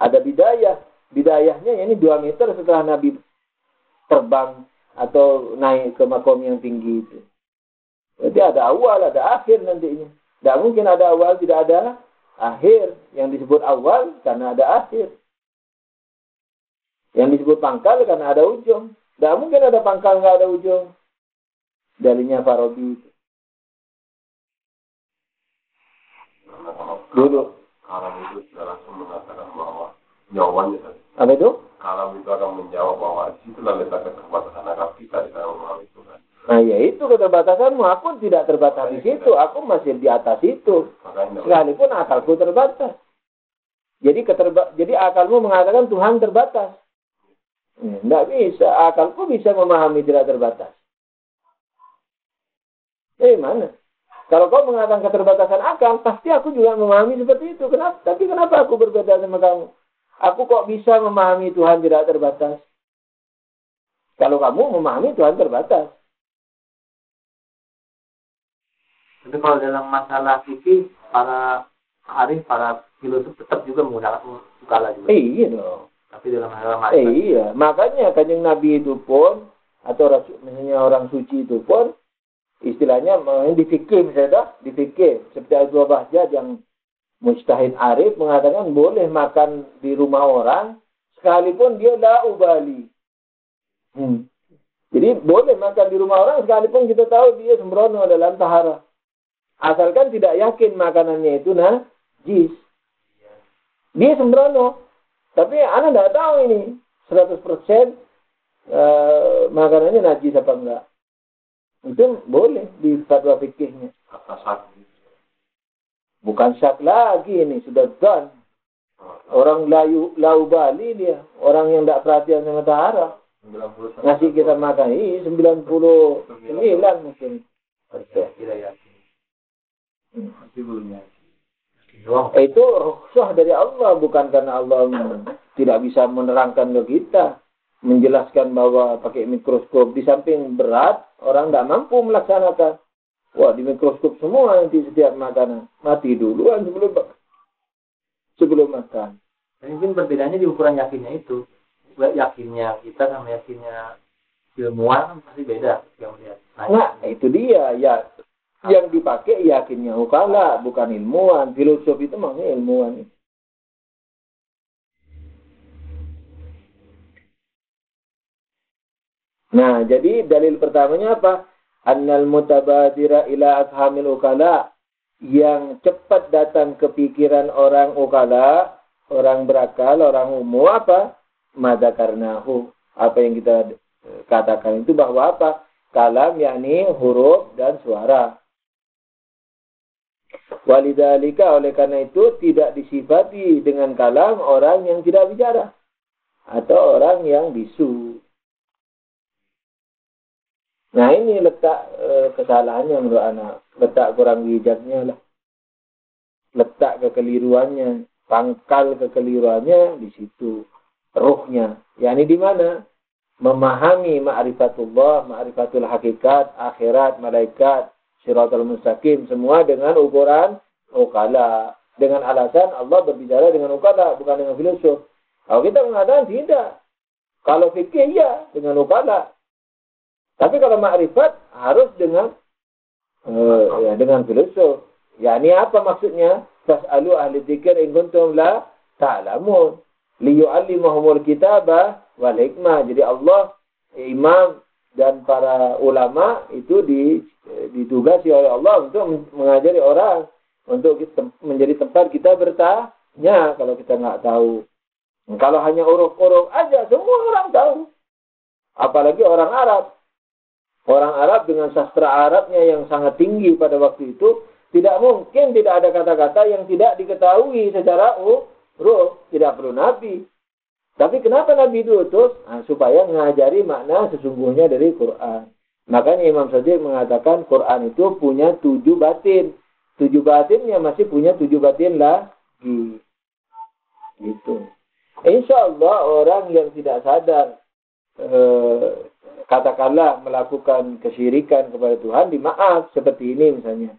Ada bidayah. Bidayahnya ini 2 meter setelah Nabi terbang atau naik ke makom yang tinggi itu. Jadi ada awal, ada akhir nantinya. Tidak mungkin ada awal, tidak ada akhir. Yang disebut awal karena ada akhir. Yang disebut pangkal karena ada ujung. Tidak mungkin ada pangkal, nggak ada ujung. Dalinya Farabi. Dulu. Kalam itu sudah langsung mengatakan bahwa jawabannya tadi. Apa itu? Kalam itu akan menjawab bahwa situlah letakkan keterbatasan akal kita di dalam memahami Tuhan. Nah, ya itu keterbatasanmu. Aku tidak terbatas di situ. Aku masih di atas itu. Sekalipun akalku terbatas. Jadi akalmu mengatakan Tuhan terbatas. Tidak bisa. Akalku bisa memahami tidak terbatas. Mana? Kalau kau mengatakan keterbatasan akal, pasti aku juga memahami seperti itu. Tapi kenapa aku berbeda sama kamu? Aku kok bisa memahami Tuhan tidak terbatas? Kalau kamu memahami Tuhan terbatas. Tapi kalau dalam masalah fikih, para filosof tetap juga menggunakan ukala juga. Iya dong. Tapi dalam masalah iya, makanya kanjeng Nabi itu pun, atau misalnya orang suci itu pun, istilahnya di fikih misalnya, di fikih. Seperti Abu Bahjah yang mujtahid arif mengatakan boleh makan di rumah orang, sekalipun dia la ubali. Jadi boleh makan di rumah orang, sekalipun kita tahu dia sembrono dalam tahara. Asalkan tidak yakin makanannya itu najis. Dia sembrono. Tapi anak tidak tahu ini 100% makanannya najis apa enggak. Itu boleh di fatwa fikihnya. Bukan syak lagi ini, sudah done. Orang laubali dia. Orang yang tidak perhatian sama tahara. Ngasih kita makan. 99 mungkin. Tidak yakin. Itu rukhsah dari Allah, bukan karena Allah tidak bisa menerangkan ke kita, menjelaskan bahwa pakai mikroskop. Di samping berat, orang tidak mampu melaksanakan. Wah, di mikroskop semua nanti setiap makanan. Mati duluan sebelum makan. Mungkin perbedaannya di ukuran yakinnya itu. Yakinnya kita sama yakinnya ilmuwan pasti beda. Nah, itu dia. Ya, yang dipakai yakinnya ukala, bukan ilmuwan. Filosof itu maksudnya ilmuwan. Nah, jadi dalil pertamanya apa? Annal mutabadira ila afhamil ukala. Yang cepat datang ke pikiran orang ukala, orang berakal, orang umum apa? Madzakarnahu. Apa yang kita katakan itu bahwa apa? kalam, yakni huruf dan suara. Walidzalika, oleh karena itu tidak disifati dengan kalam orang yang tidak bicara atau orang yang bisu. Nah, ini letak kesalahannya menurut anak, letak kurang bijaknya lah, letak kekeliruannya, pangkal kekeliruannya di situ, ruhnya. Yani di mana? Memahami ma'rifatullah, ma'rifatul hakikat, akhirat, malaikat, siratal mustaqim, semua dengan ukuran ukala. Dengan alasan Allah berbicara dengan ukala, bukan dengan filosof. Kalau kita mengatakan tidak. Kalau fikih ya dengan ukala. Tapi kalau ma'rifat harus dengan dengan filosof. Ya, ini apa maksudnya? Fas'alu ahli dzikr in kuntum la ta'lamun. Liyu'allimahumul kitabah wal hikmah. Jadi Allah, imam dan para ulama itu ditugasi oleh Allah untuk mengajari orang, untuk menjadi tempat kita bertanya kalau kita nggak tahu. Kalau hanya huruf-huruf aja semua orang tahu. Apalagi orang Arab. Orang Arab dengan sastra Arabnya yang sangat tinggi pada waktu itu, tidak mungkin tidak ada kata-kata yang tidak diketahui secara huruf. Tidak perlu Nabi. Tapi kenapa Nabi diutus? Supaya mengajari makna sesungguhnya dari Quran. Makanya Imam Shadiq mengatakan Quran itu punya 7 batin. 7 batinnya masih punya 7 batin lagi. Gitu. Insya Allah orang yang tidak sadar katakanlah melakukan kesyirikan kepada Tuhan, dimaaf seperti ini misalnya.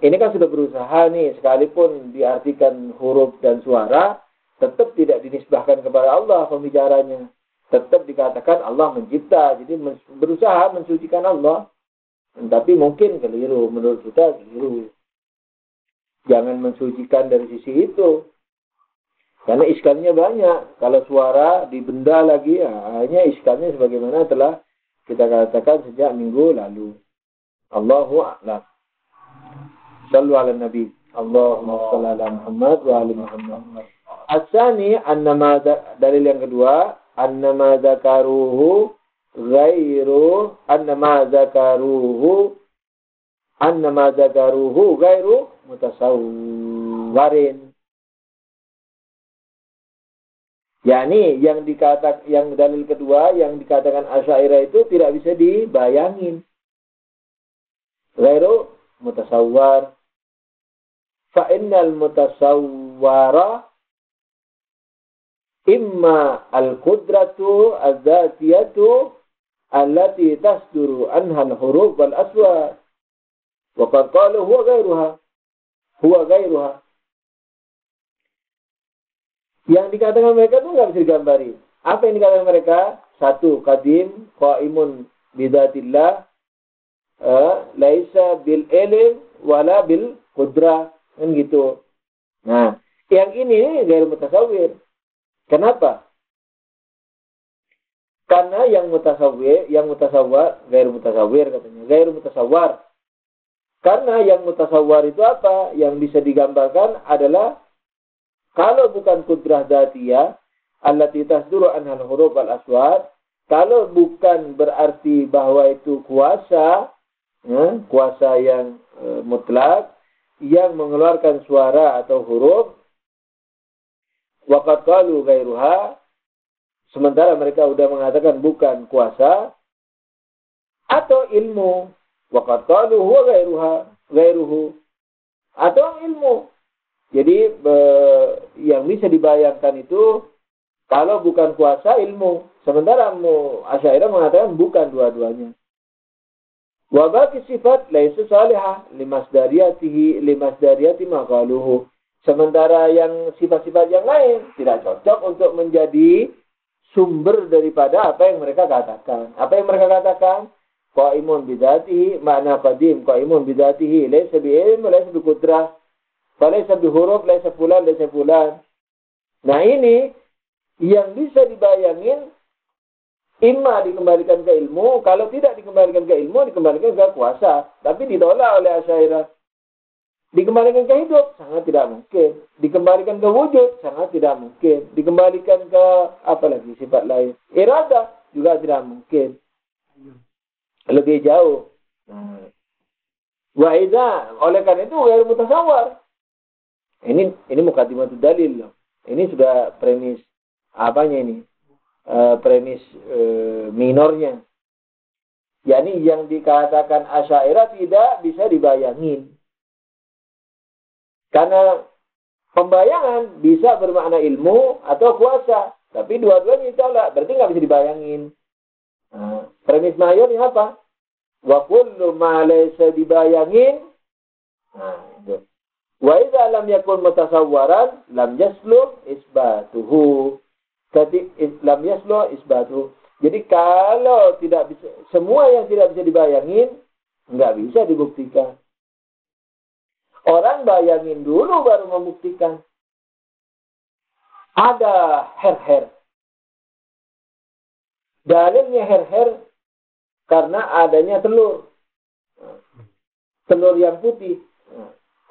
Ini kan sudah berusaha nih, sekalipun diartikan huruf dan suara, tetap tidak dinisbahkan kepada Allah pembicaranya. Tetap dikatakan Allah mencipta, jadi berusaha mensucikan Allah. Tapi mungkin keliru, menurut kita keliru. Jangan mensucikan dari sisi itu. Karena iskalnya banyak. Kalau suara dibenda lagi, hanya iskalnya sebagaimana telah kita katakan sejak minggu lalu. Allahu a'lam. Sallu ala Nabi. Allahumma salli ala Muhammad wa ali Muhammad. Asani, dalil yang kedua, annama zakaruhu ghairu mutasawwarin. Yani yang dalil kedua yang dikatakan Asy'ariyah itu tidak bisa dibayangin. Ghairu mutasawwar. Fa innal mutasawwara imma al-qudratu az-zatiyatu allati tasduru anha al-huruf wal aswat. Wa qad qalu huwa ghairuha. Yang dikatakan mereka itu nggak bisa digambari. Apa yang dikatakan mereka? Satu, qadim, qaimun bidatillah, laisa bil ilm wala bil qudrah, kan gitu. Nah, yang ini ghairu mutasawwir. Kenapa? Karena yang mutasawwar ghairu mutasawwir katanya, ghairu mutasawwar. Karena yang mutasawwar itu apa? Yang bisa digambarkan adalah kalau bukan kudrah dzatiyah, allati tasduru anhal huruf wal aswat, kalau bukan berarti bahwa itu kuasa, kuasa yang mutlak, yang mengeluarkan suara atau huruf, waqad qalu ghairuha, sementara mereka sudah mengatakan bukan kuasa, atau ilmu, waqad qalu huwa ghairuhu, atau ilmu. Jadi yang bisa dibayangkan itu kalau bukan kuasa ilmu. Sementara Asy'ariyah mengatakan bukan dua-duanya. Wa baqi sifat laisa salihah limasdariyati ma qaluhu. Sementara yang sifat-sifat yang lain tidak cocok untuk menjadi sumber daripada apa yang mereka katakan. Apa yang mereka katakan? Qaimun bidzatihi, makna qadim qaimun bidzatihi laisa bi'ilm laisa biqudrah. Laisa bihuruf, laisa fulan. Nah ini yang bisa dibayangin, imma dikembalikan ke ilmu, kalau tidak dikembalikan ke ilmu, dikembalikan ke kuasa. Tapi ditolak oleh Asy'ariyah. Dikembalikan ke hidup, sangat tidak mungkin. Dikembalikan ke wujud, sangat tidak mungkin. Dikembalikan ke apa lagi sifat lain. Irada juga tidak mungkin. lebih jauh. Wa idza, oleh karena itu ghairu mutasawwar. Ini mukaddimatul dalil loh. Ini sudah premis apanya ini? Premis minornya. Yani yang dikatakan Asy'ariyah tidak bisa dibayangin. Karena pembayangan bisa bermakna ilmu atau kuasa. Tapi dua-duanya ditolak. Berarti nggak bisa dibayangin. Premis mayornya apa? Wa kullu ma laysa dibayangin. Itu. Wa idza lam yakun mutasawwaran lam yasluh isbatuhu. Lam yasluh isbatuhu. Jadi kalau tidak bisa, semua yang tidak bisa dibayangin nggak bisa dibuktikan. Orang bayangin dulu baru membuktikan. Ada her-her. Dalilnya her-her karena adanya telur. Telur yang putih.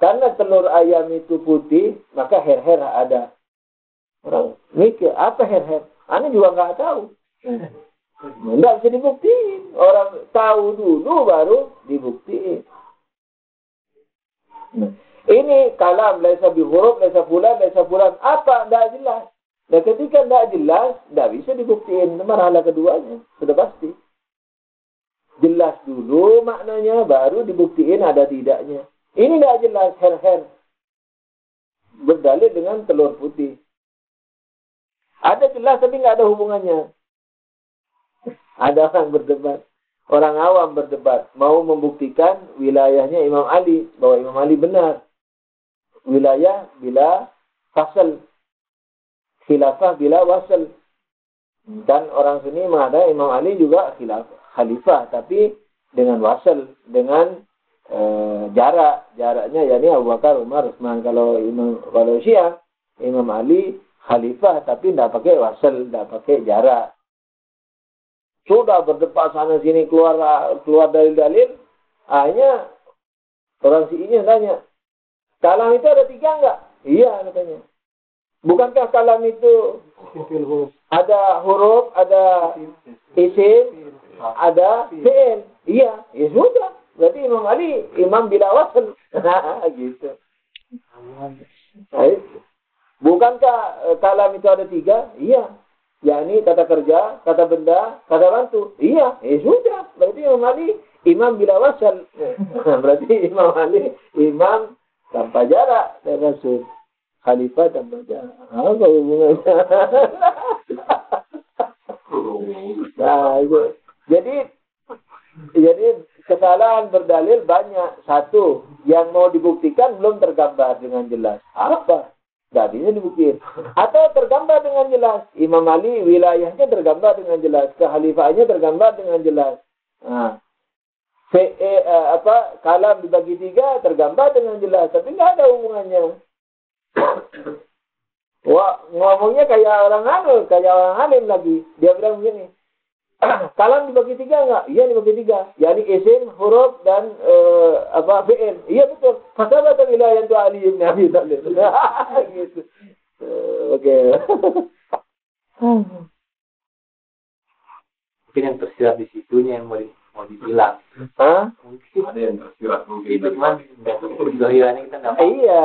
Karena telur ayam itu putih, maka her-her ada. Orang mikir, apa her-her? Anda juga nggak tahu. Nggak bisa dibuktiin. Orang tahu dulu baru dibuktiin. Ini kalam, laisa bihuruf, laisa fulan. Apa? Nggak jelas. Dan ketika nggak jelas, nggak bisa dibuktiin. Marhala keduanya, sudah pasti. Jelas dulu maknanya, baru dibuktiin ada tidaknya. Ini nggak jelas, her-her. Berdalil dengan telur putih. Ada jelas tapi nggak ada hubungannya. Ada orang berdebat. Orang awam berdebat. Mau membuktikan wilayahnya Imam Ali. Bahwa Imam Ali benar. Wilayah bila fasal. Khilafah bila wasal. Dan orang Sunni mengatakan Imam Ali juga khalifah. Tapi dengan wasal. Dengan jaraknya yakni Abu Bakar, Umar, Utsman. Kalau Syiah, Imam Ali khalifah tapi tidak pakai wasal, tidak pakai jarak. Sudah berdebat sana sini keluar dalil-dalil. Akhirnya orang Syiahnya tanya, kalam itu ada 3 enggak? Iya katanya. Bukankah kalam itu ada huruf, ada isim, ada fi'il? Iya, ya sudah. Berarti Imam Ali imam bila wasal. Gitu. Bukankah kalam itu ada 3? Iya. Yakni kata kerja, kata benda, kata bantu. Iya, sudah. Berarti Imam Ali imam bila wasal. Berarti Imam Ali imam tanpa jarak dan Rasul. Khalifah tanpa jarak. Apa hubungannya? Nah, jadi kesalahan berdalil banyak. Satu, yang mau dibuktikan belum tergambar dengan jelas. Apa? Tidak bisa dibuktikan. Atau tergambar dengan jelas. Imam Ali wilayahnya tergambar dengan jelas. Kekhalifahannya tergambar dengan jelas. Nah, kalam dibagi 3 tergambar dengan jelas. Tapi tidak ada hubungannya. Wah, ngomongnya kayak orang alim lagi. Dia bilang begini. Kalam dibagi 3 enggak? Iya dibagi 3. Yani isim, huruf dan fi'il. Iya betul. Fasabata wilayah itu Ali bin Abi Thalib. Gitu. Oke. Mungkin yang tersirat di situnya yang mau dibilang. Mungkin ada yang tersirat mungkin. Itu cuman zohirannya kita enggak. Iya.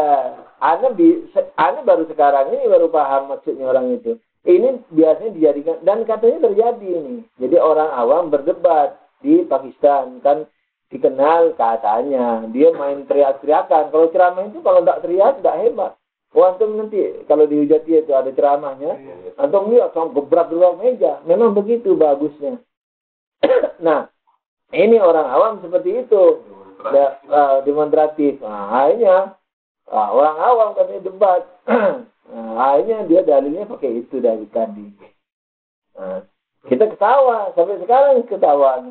Ana baru sekarang ini baru paham maksudnya orang itu. Ini biasanya dijadikan, dan katanya terjadi ini. Jadi orang awam berdebat di Pakistan. Kan dikenal katanya. Dia main teriak-teriakan. Kalau ceramah itu kalau tidak teriak, tidak hebat. Antum nanti, kalau dihujat dia itu ada ceramahnya. Antum lihat, gebrak-gebrak meja. Memang begitu bagusnya. Nah, ini orang awam seperti itu. Demonstratif. Nah, akhirnya, orang awam katanya debat. Akhirnya dia dalilnya pakai itu dari tadi. Kita ketawa sampai sekarang ketawa.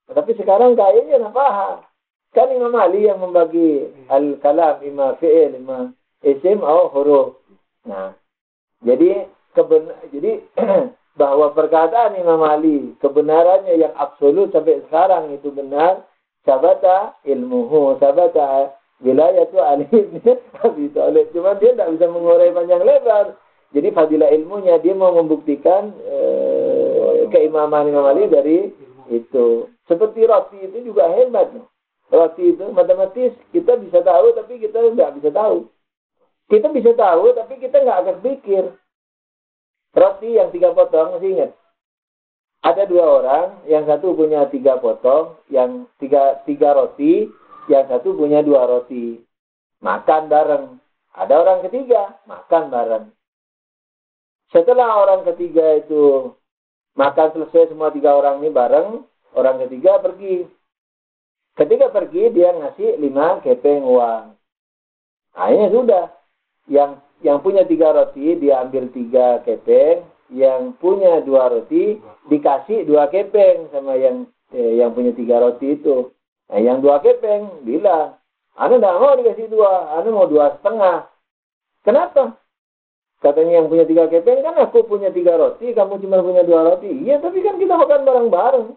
Tapi sekarang kayaknya nggak paham. Kan Imam Ali yang membagi al-kalam imma fi'il, imma isim atau huruf. Nah, jadi bahwa perkataan Imam Ali kebenarannya yang absolut sampai sekarang itu benar. Sabata ilmuhu, sabata wilayah itu alim Abi Thalib. Cuma dia tidak bisa mengurai panjang lebar. Jadi fadilah ilmunya dia mau membuktikan keimaman Imam Ali dari itu. Seperti roti itu juga hebat. Roti itu matematis kita bisa tahu tapi kita nggak bisa tahu. Kita bisa tahu tapi kita nggak akan pikir. Roti yang 3 potong, masih ingat? Ada 2 orang, yang satu punya 3 potong, yang tiga roti, yang satu punya 2 roti. Makan bareng. Ada orang ketiga, makan bareng. Setelah orang ketiga itu makan selesai semua 3 orang ini bareng, orang ketiga pergi. Ketika pergi, dia ngasih 5 kepeng uang. Akhirnya sudah. Yang punya 3 roti, dia ambil 3 kepeng. Yang punya 2 roti, dikasih 2 kepeng sama yang punya 3 roti itu. Nah, yang 2 kepeng bilang, Anu tidak mau dikasih 2, Anu mau 2,5. Kenapa? Katanya yang punya 3 kepeng, kan aku punya 3 roti, kamu cuma punya 2 roti. Iya, tapi kan kita makan bareng-bareng.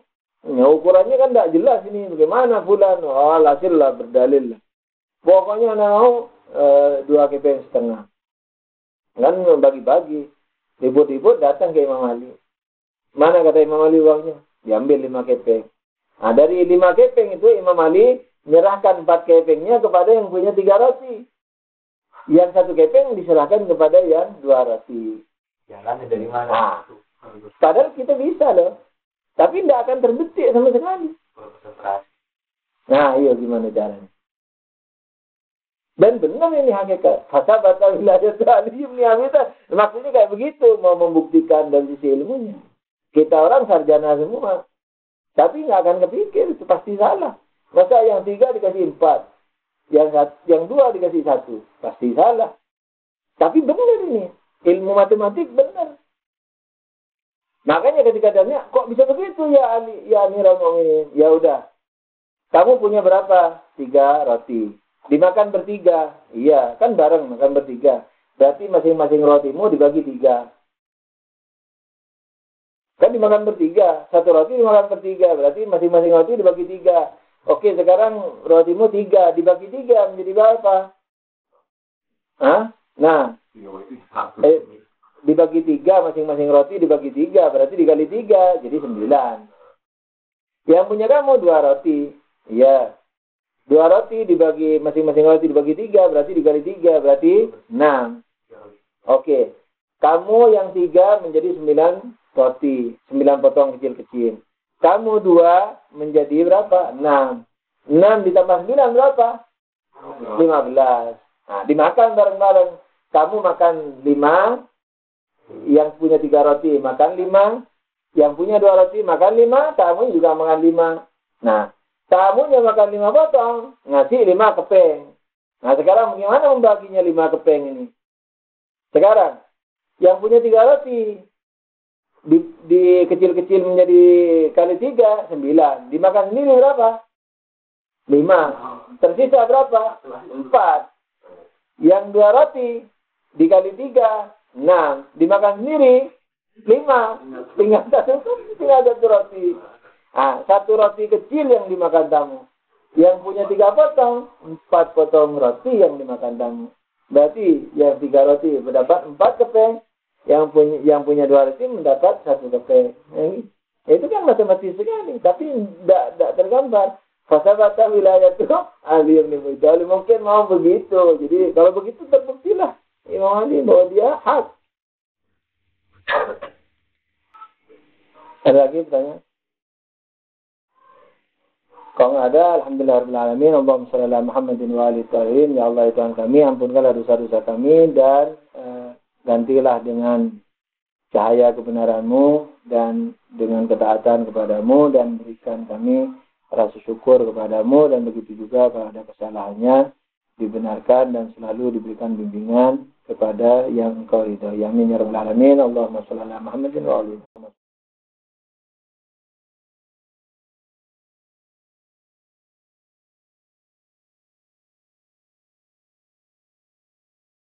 Ya, ukurannya kan tidak jelas ini. Bagaimana bulan? Oh, hasil lah, berdalil lah. Pokoknya Anu mau 2 kepeng setengah. Kan bagi-bagi. Ribut-ribut datang ke Imam Ali. Mana kata Imam Ali uangnya? Diambil 5 kepeng. Nah, dari 5 kepeng itu Imam Ali menyerahkan 4 kepengnya kepada yang punya 3 roti. Yang 1 kepeng diserahkan kepada yang 2 roti. Jalannya dari mana? Nah, padahal kita bisa loh. Tapi tidak akan terbetik sama sekali. Konsentrasi. Nah, iya gimana caranya? Dan benar ini hakikat. Kata-kata wilayah ta'lim ni'amita. Maksudnya kayak begitu. Mau membuktikan dari sisi ilmunya. Kita orang sarjana semua. Tapi nggak akan kepikir. Itu pasti salah. Masa yang 3 dikasih 4. Yang 2 dikasih 1. Pasti salah. Tapi benar ini. Ilmu matematik benar. Makanya ketika tanya, kok bisa begitu ya Ali? Ya Amirul Mukminin. Ya udah. Kamu punya berapa? 3 roti. Dimakan bertiga. Iya, kan bareng makan bertiga. Berarti masing-masing rotimu dibagi 3. Kan dimakan bertiga. 1 roti dimakan bertiga. Berarti masing-masing roti dibagi 3. Oke, sekarang rotimu 3. Dibagi 3 menjadi berapa? Hah? Nah. Dibagi 3, masing-masing roti dibagi 3. Berarti dikali 3. Jadi 9. Yang punya kamu 2 roti. Iya. 2 roti dibagi, masing-masing roti dibagi 3, berarti dikali 3, berarti 6. Oke. Kamu yang 3 menjadi 9 roti. 9 potong kecil-kecil. Kamu 2 menjadi berapa? 6. 6 ditambah 9 berapa? 15. Nah, dimakan bareng-bareng. Kamu makan 5. Yang punya 3 roti makan 5. Yang punya 2 roti makan 5. Kamu juga makan 5. Nah, tamunya makan 5 potong, ngasih 5 kepeng. Nah, sekarang bagaimana membaginya 5 kepeng ini? Sekarang, yang punya 3 roti, di kecil-kecil menjadi kali 3, 9. Dimakan sendiri berapa? 5. Tersisa berapa? 4. Yang 2 roti, dikali 3, 6. Dimakan sendiri, 5. Tinggal satu roti. Ah, 1 roti kecil yang dimakan tamu. Yang punya 3 potong, 4 potong roti yang dimakan tamu. Berarti yang 3 roti mendapat 4 kepeng, yang punya 2 roti mendapat 1 kepeng. Itu kan matematis sekali, tapi tidak tergambar. Kata-kata wilayah itu alim nih, mungkin mau begitu. Jadi kalau begitu terbuktilah Imam Ali bahwa dia hak. Ada lagi pertanyaan? Kalau nggak ada, alhamdulillahirrahmanirrahim. Allahumma shalli ala Muhammadin wa alihi tahirin. Ya Allah, Tuhan kami, ampunkanlah dosa-dosa kami dan gantilah dengan cahaya kebenaran-Mu dan dengan ketaatan kepada-Mu dan berikan kami rasa syukur kepada-Mu dan begitu juga kalau ada kesalahannya dibenarkan dan selalu diberikan bimbingan kepada yang Engkau ridhai. Amin ya rabbal alamin. Allahumma shalli ala Muhammadin wa alihi.